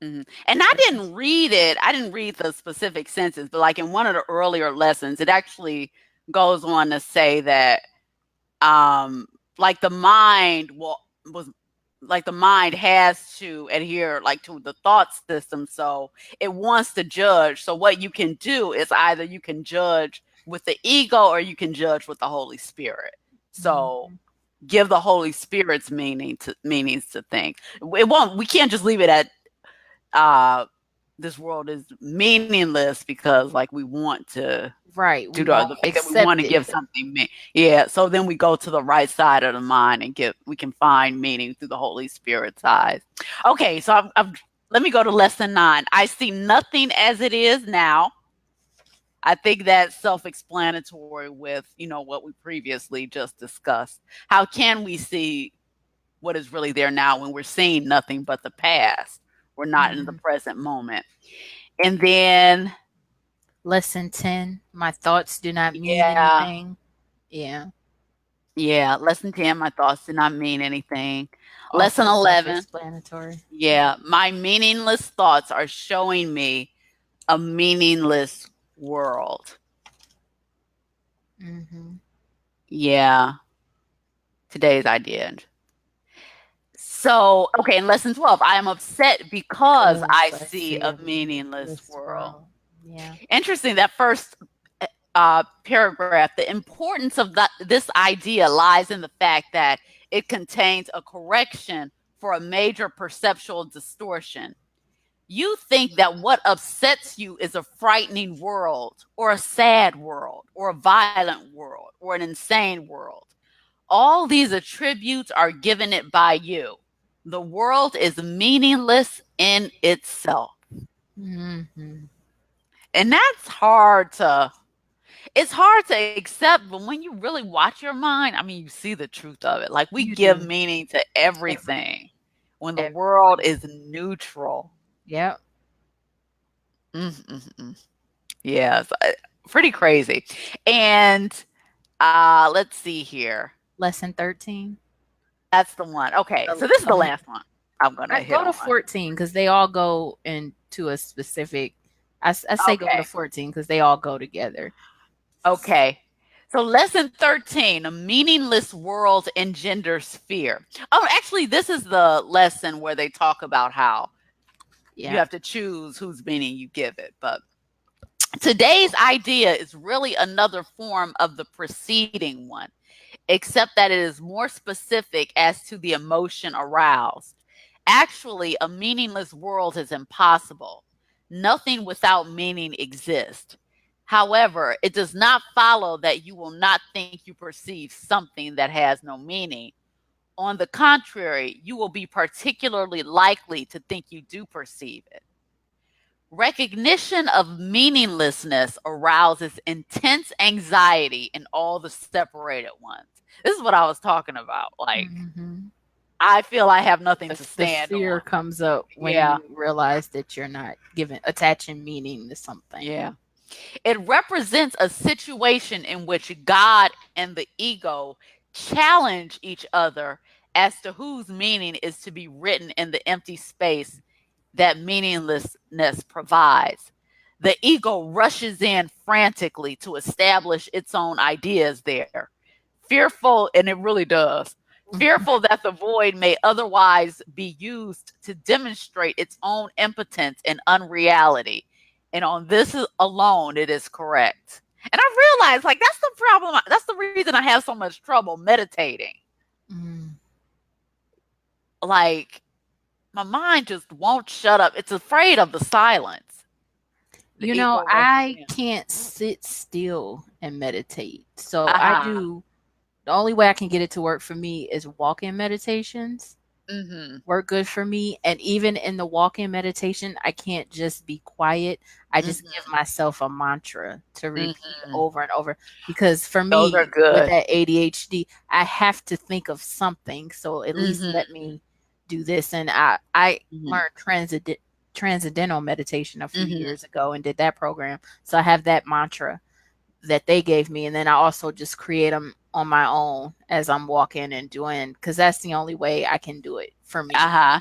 B: Mhm. And
A: with
B: I
A: the
B: didn't
A: relationship.
B: read it. I didn't read the specific sentence, but like in one of the earlier lessons, it actually goes on to say that um like the mind was like the mind has to adhere like to the thought system, so it wants to judge. So what you can do is either you can judge with the ego or you can judge with the Holy Spirit. So
A: Mhm.
B: give the Holy Spirit's meanings to things. We can't just leave it at uh this world is meaningless because like we want to
A: Right.
B: do
A: We
B: the
A: won't
B: fact that we want
A: accept
B: to
A: it.
B: give something yeah, so then we go to the right side of the mind and get we can find meaning through the Holy Spirit's eyes. Okay, so let me go to lesson 9. I see nothing as it is now. I think that's self-explanatory with what we previously just discussed. How can we see what is really there now when we're seeing nothing but the past? We're not in the
A: Mhm.
B: present moment. And then
A: Lesson 10, my thoughts do not mean
B: yeah,
A: anything. Yeah.
B: yeah, lesson 10, my thoughts do not mean anything. Lesson
A: Also
B: 11,
A: self-explanatory.
B: yeah, my meaningless thoughts are showing me a meaningless world.
A: Mhm.
B: Yeah, today's idea. So, okay, in lesson 12, I am upset because I
A: Because I
B: see
A: see
B: a
A: a
B: meaningless
A: meaningless
B: world.
A: world. Yeah.
B: Interesting, that first paragraph, the importance of this idea lies in the fact that it contains a correction for a major perceptual distortion. You think that what upsets you is a frightening world, or a sad world, or a violent world, or an insane world. All these attributes are given it by you. The world is meaningless in itself.
A: Mhm.
B: And that's hard to it's hard to accept, but when you really watch your mind, I mean, you see the truth of it. Like we
A: You
B: give
A: do.
B: meaning to
A: Everything.
B: everything when the world
A: Everything.
B: is neutral.
A: Yep.
B: Mm. Yes, pretty crazy. And let's see here.
A: Lesson 13.
B: That's the one. Okay,
A: A,
B: so this is
A: a
B: the last one I'm
A: I
B: gonna hit
A: go to
B: on.
A: 14 because they all go into a specific. I say go to
B: Okay.
A: 14 because they all go together.
B: Okay. So, lesson 13, a meaningless world engenders fear. Oh, actually, this is the lesson where they talk about how you
A: Yeah.
B: have to choose whose meaning you give it. But today's idea is really another form of the preceding one, except that it is more specific as to the emotion aroused. Actually, a meaningless world is impossible. Nothing without meaning exists. However, it does not follow that you will not think you perceive something that has no meaning. On the contrary, you will be particularly likely to think you do perceive it. Recognition of meaninglessness arouses intense anxiety in all the separated ones. This is what I was talking about. Like,
A: Hmm.
B: I feel I have nothing to
A: The
B: stand
A: fear
B: on.
A: comes up when
B: Yeah,
A: you realize that you're not giving attaching meaning to something.
B: yeah. It represents a situation in which God and the ego challenge each other as to whose meaning is to be written in the empty space that meaninglessness provides. The ego rushes in frantically to establish its own ideas there, fearful, and it really does,
A: Mhm.
B: fearful that the void may otherwise be used to demonstrate its own impotence and unreality. and on this alone it is correct. And I realized, like, that's the problem. That's the reason I have so much trouble meditating.
A: Mm.
B: Like, my mind just won't shut up. It's afraid of the silence. The
A: You know,
B: ego rushes
A: I
B: in.
A: can't sit still and meditate. So I
B: Uh-huh.
A: do the only way I can get it to work for me is walk-in meditations.
B: Mhm.
A: Work good for me. And even in the walk-in meditation, I can't just be quiet. I just give
B: Mhm.
A: myself a mantra to repeat
B: Mhm.
A: over and over because for
B: Those are
A: me with
B: good.
A: that ADHD, I have to think of something. So at least
B: Mhm.
A: let me do this. And I
B: Mhm.
A: learned transcendental meditation a few
B: Mhm.
A: years ago and did that program. So I have that mantra that they gave me, and then I also just create them on my own as I'm walking and doing, because that's the only way I can do it for me.
B: Uh-huh.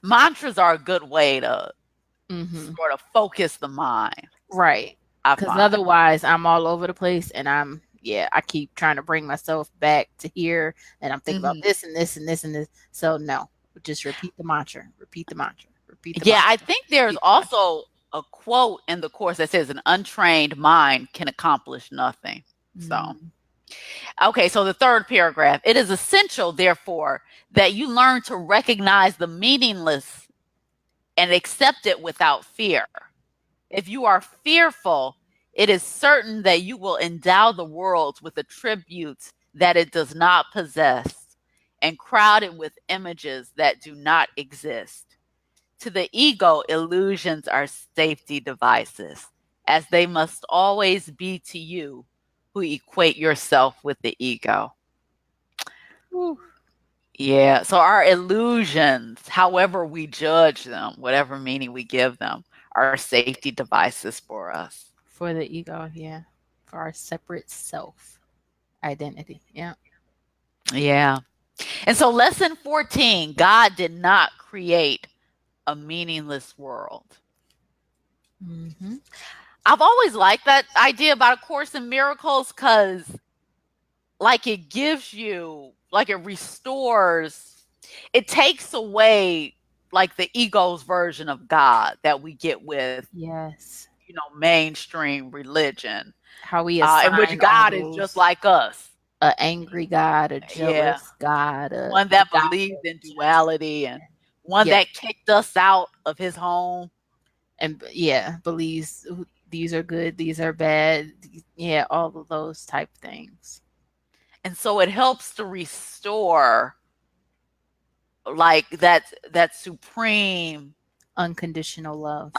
B: Mantras are a good way to
A: Hmm.
B: sort of focus the mind,
A: Right.
B: I
A: Because
B: find.
A: otherwise, I'm all over the place, and yeah, I keep trying to bring myself back to here, and I'm thinking about
B: Mhm.
A: this and this and this and this. So no, just repeat the mantra, repeat the mantra, repeat the
B: Yeah, I
A: mantra,
B: think there's
A: repeat the mantra.
B: also a quote in the course that says, "An untrained mind can accomplish nothing." So,
A: Mm.
B: okay, so the third paragraph, "It is essential, therefore, that you learn to recognize the meaningless and accept it without fear. If you are fearful, it is certain that you will endow the world with attributes that it does not possess and crowd it with images that do not exist. To the ego, illusions are safety devices, as they must always be to you who equate yourself with the ego."
A: Whew.
B: Yeah, so our illusions, however we judge them, whatever meaning we give them, are safety devices for us.
A: For the ego, yeah, for our separate self identity, yeah.
B: Yeah. And so, lesson 14, God did not create a meaningless world.
A: Hmm.
B: I've always liked that idea about A Course in Miracles because, like, it gives you, like, it restores, it takes away, like, the ego's version of God that we get with,
A: Yes.
B: mainstream religion,
A: How we
B: in which
A: assign all
B: God is just
A: those
B: like us.
A: a angry God, a
B: Yeah.
A: jealous God,
B: One
A: a
B: that
A: God
B: believes
A: of
B: in duality
A: judgment.
B: and one
A: Yeah,
B: that kicked us out of his home.
A: and yeah, believes these are good, these are bad. Yeah, all of those type things.
B: And so it helps to restore, like, that supreme
A: Unconditional love.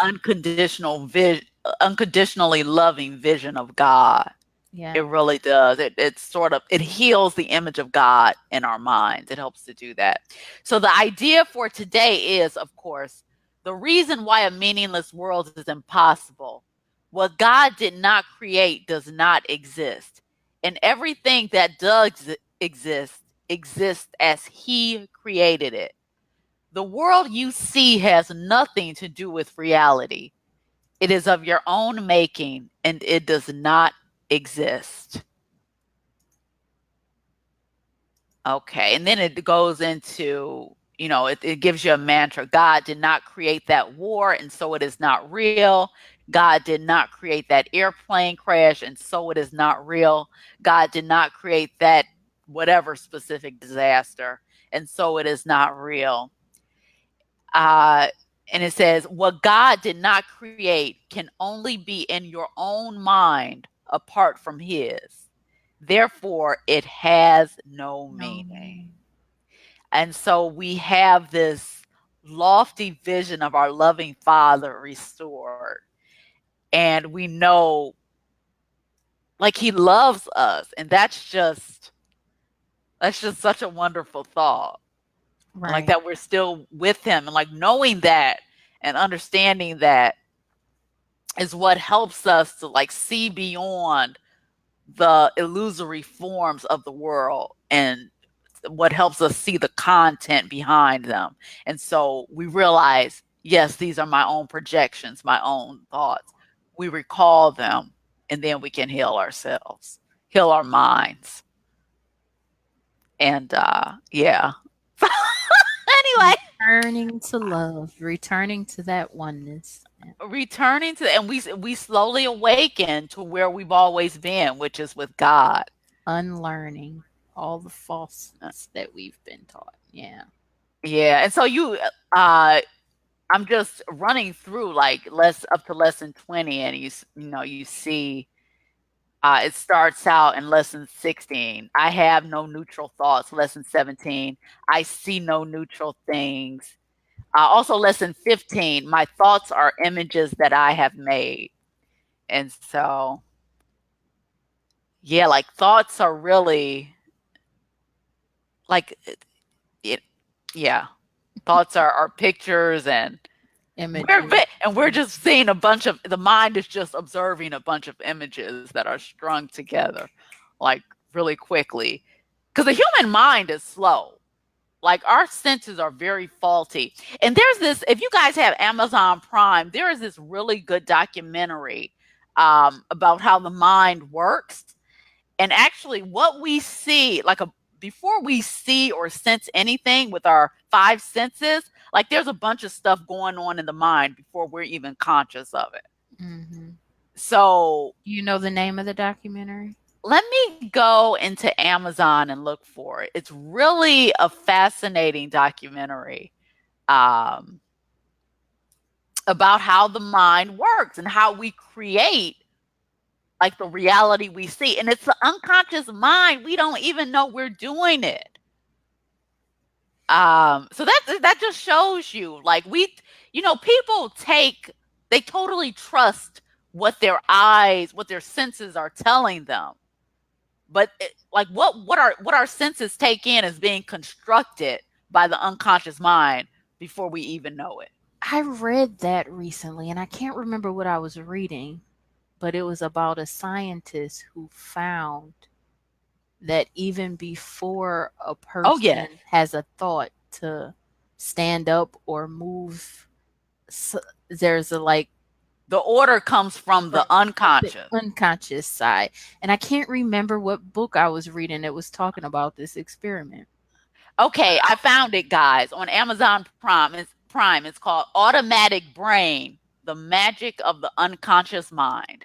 B: unconditionally loving vision of God. It
A: Yeah.
B: really does. It sort of it heals the image of God in our minds. It helps to do that. So the idea for today is, of course, the reason why a meaningless world is impossible. What God did not create does not exist. And everything that does exist exists as he created it. The world you see has nothing to do with reality. It is of your own making and it does not exist. Okay. And then it goes into, it gives you a mantra. God did not create that war, and so it is not real. God did not create that airplane crash, and so it is not real. God did not create that whatever specific disaster, and so it is not real. Uh, and it says, what God did not create can only be in your own mind apart from His. Therefore, it has no
A: No
B: meaning.
A: meaning.
B: And so we have this lofty vision of our loving Father restored. And we know, like, He loves us. And that's just such a wonderful thought. Like,
A: Right.
B: that we're still with Him. And, like, knowing that and understanding that is what helps us to, like, see beyond the illusory forms of the world, and what helps us see the content behind them. And so we realize, yes, these are my own projections, my own thoughts. We recall them, and then we can heal ourselves, heal our minds. And yeah. Anyway,
A: Returning to love, returning to that oneness.
B: returning to, and we slowly awaken to where we've always been, which is with God.
A: Unlearning all the falseness that we've been taught. Yeah.
B: Yeah, and so uh I'm just running through like less up to lesson 20, and you see, it starts out in lesson 16. I have no neutral thoughts. Lesson 17. I see no neutral things. Also, lesson 15. My thoughts are images that I have made. And so, yeah, like thoughts are really like it. Yeah, thoughts are pictures, and
A: Imagery.
B: we're just seeing a bunch of, the mind is just observing a bunch of images that are strung together like really quickly, because the human mind is slow. Like our senses are very faulty. And there's this, if you guys have Amazon Prime, there is this really good documentary about how the mind works. And actually, what we see, before we see or sense anything with our five senses, like there's a bunch of stuff going on in the mind before we're even conscious of it.
A: Hmm.
B: So
A: Do you know the name of the documentary?
B: let me go into Amazon and look for it. It's really a fascinating documentary, um, about how the mind works and how we create like the reality we see. And it's the unconscious mind. We don't even know we're doing it. So that just shows you, like, people they totally trust what their senses are telling them. But like what our senses take in is being constructed by the unconscious mind before we even know it.
A: I read that recently and I can't remember what I was reading, but it was about a scientist who found that even before a
B: Oh yeah.
A: person has a thought to stand up or move, there's a like
B: The order comes from
A: from
B: the
A: the
B: unconscious.
A: unconscious side. And I can't remember what book I was reading that was talking about this experiment.
B: Okay, I found it, guys, on Amazon Prime. It's called Automatic Brain: The Magic of the Unconscious Mind.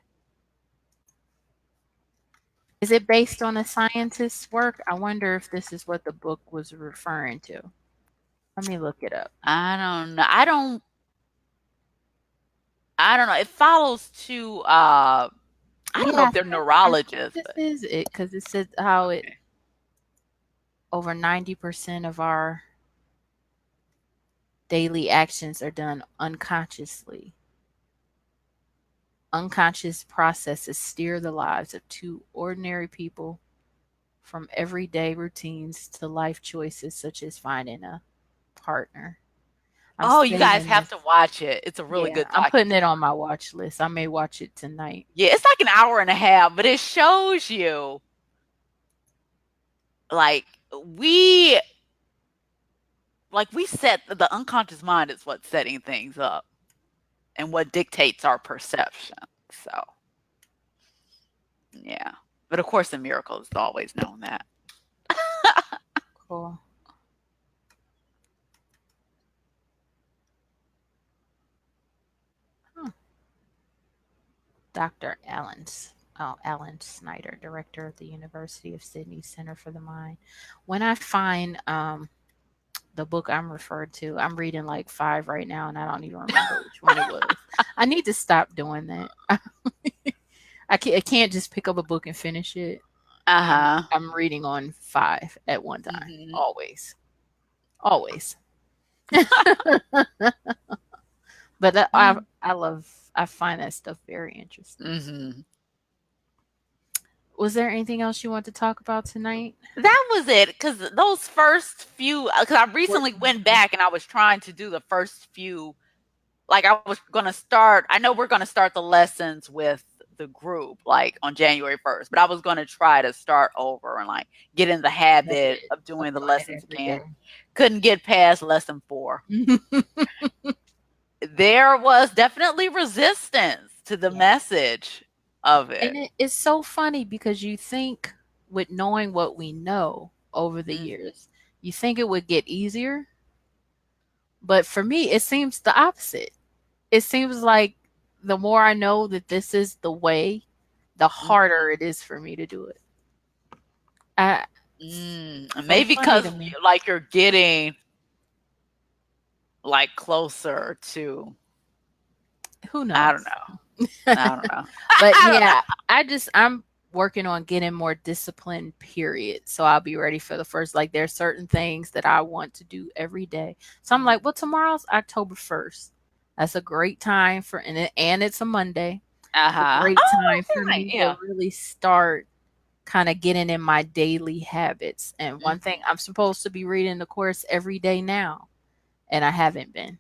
A: Is it based on a scientist's work? I wonder if this is what the book was referring to. Let me look it up.
B: I don't know. I don't know. It follows two I don't know
A: Yeah,
B: if they're
A: I think
B: neurologists,
A: this
B: but
A: is it because it said how it
B: okay.
A: over 90% of our daily actions are done unconsciously. Unconscious processes steer the lives of two ordinary people from everyday routines to life choices such as finding a partner. I'm
B: Oh, you guys
A: saving
B: have
A: this.
B: to watch it. It's a really
A: Yeah,
B: good
A: I'm putting it
B: documentary.
A: on my watch list. I may watch it tonight.
B: Yeah, it's like an hour and a half, but it shows you, like, we we set the unconscious mind is what's setting things up and what dictates our perception. So, yeah. But of course, the miracle has always known that.
A: Cool. Huh. Dr. Alan Snyder, director of the University of Sydney Center for the Mind. When I find the book I'm referred to, I'm reading like five right now, and I don't even remember which one it was. I need to stop doing that. I can't just pick up a book and finish it.
B: Uh huh.
A: I'm reading on five at one time,
B: Hmm.
A: always, always. But I find that stuff very interesting.
B: Hmm.
A: Was there anything else you want to talk about tonight?
B: That was it. Because those first few, because I
A: What?
B: recently went back and I was trying to do the first few. Like I was going to start, I know we're going to start the lessons with the group like on January 1st, but I was going to try to start over and like get in the habit
A: Habit.
B: of doing the
A: Apply it
B: lessons
A: every
B: again.
A: day.
B: Couldn't get past lesson 4. There was definitely resistance to the
A: Yeah.
B: message of
A: And
B: it.
A: it's so funny because you think with knowing what we know over the
B: Hmm.
A: years, you think it would get easier. But for me, it seems the opposite. it seems like the more I know that this is the way, the harder it is for me to do it. I, so
B: Maybe
A: funny
B: because
A: to me.
B: like you're getting like closer to,
A: Who
B: I don't
A: knows?
B: know. I don't know.
A: But
B: I don't know.
A: yeah, I'm working on getting more disciplined, period. So I'll be ready for the first, like, there's certain things that I want to do every day. So I'm like,
B: Mhm.
A: well, tomorrow's October 1st. That's a great time for, and it's a Monday. It's a
B: Uh-huh.
A: great
B: Oh,
A: time for
B: okay,
A: me to
B: yeah.
A: really start kind of getting in my daily habits. And one thing,
B: Mhm,
A: I'm supposed to be reading the course every day now, and I haven't been.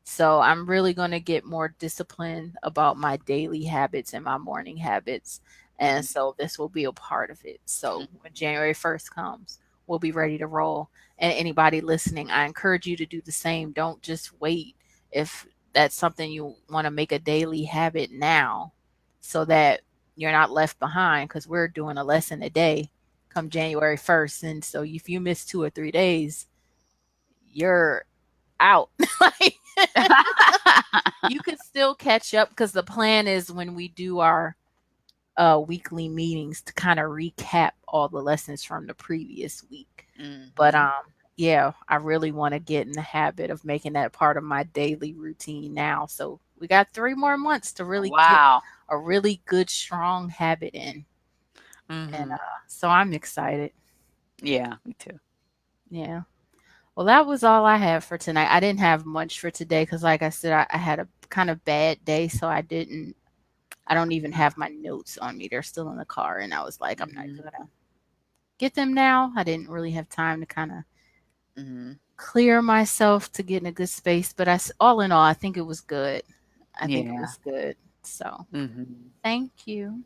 A: So I'm really going to get more disciplined about my daily habits and my morning habits. And
B: mhm,
A: so this will be a part of it. So
B: mhm,
A: when January 1st comes, we'll be ready to roll. And anybody listening, I encourage you to do the same. Don't just wait. If that's something you want to make a daily habit now, so that you're not left behind, because we're doing a lesson a day come January 1st. And so if you miss 2 or 3 days, you're out. Like, you could still catch up, because the plan is when we do our weekly meetings to kind of recap all the lessons from the previous week. But
B: mhm.
A: yeah, I really want to get in the habit of making that part of my daily routine now. So we got 3 more months to really get
B: Wow.
A: a really good strong habit in. And
B: Mhm.
A: so I'm excited.
B: Yeah, me too.
A: Yeah. Well, that was all I have for tonight. I didn't have much for today because, like I said, I had a kind of bad day, so I don't even have my notes on me. They're still in the car. And I was like, I'm not
B: Mhm,
A: going to get them now. I didn't really have time to kind of
B: mhm.
A: clear myself to get in a good space. But all in all, I think it was good. I think it
B: Yeah.
A: was good. So
B: Mhm.
A: thank you.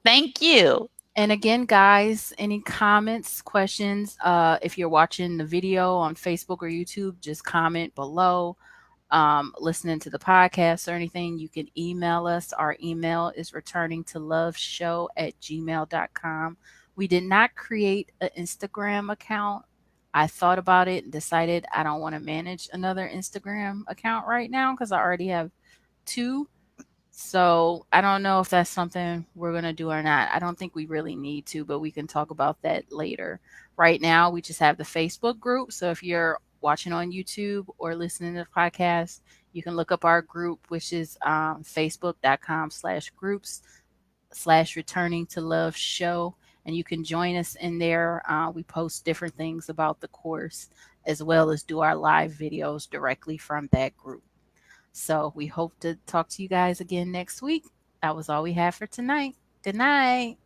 B: Thank you.
A: And again, guys, any comments, questions, if you're watching the video on Facebook or YouTube, just comment below. Listening to the podcast or anything, you can email us. Our email is returningtoloveshow@gmail.com. We did not create an Instagram account. I thought about it and decided I don't want to manage another Instagram account right now because I already have two. So I don't know if that's something we're going to do or not. I don't think we really need to, but we can talk about that later. Right now, we just have the Facebook group. So if you're watching on YouTube or listening to the podcast, you can look up our group, which is facebook.com/groups/returning to love show. And you can join us in there. We post different things about the course as well as do our live videos directly from that group. So we hope to talk to you guys again next week. That was all we have for tonight. Good night.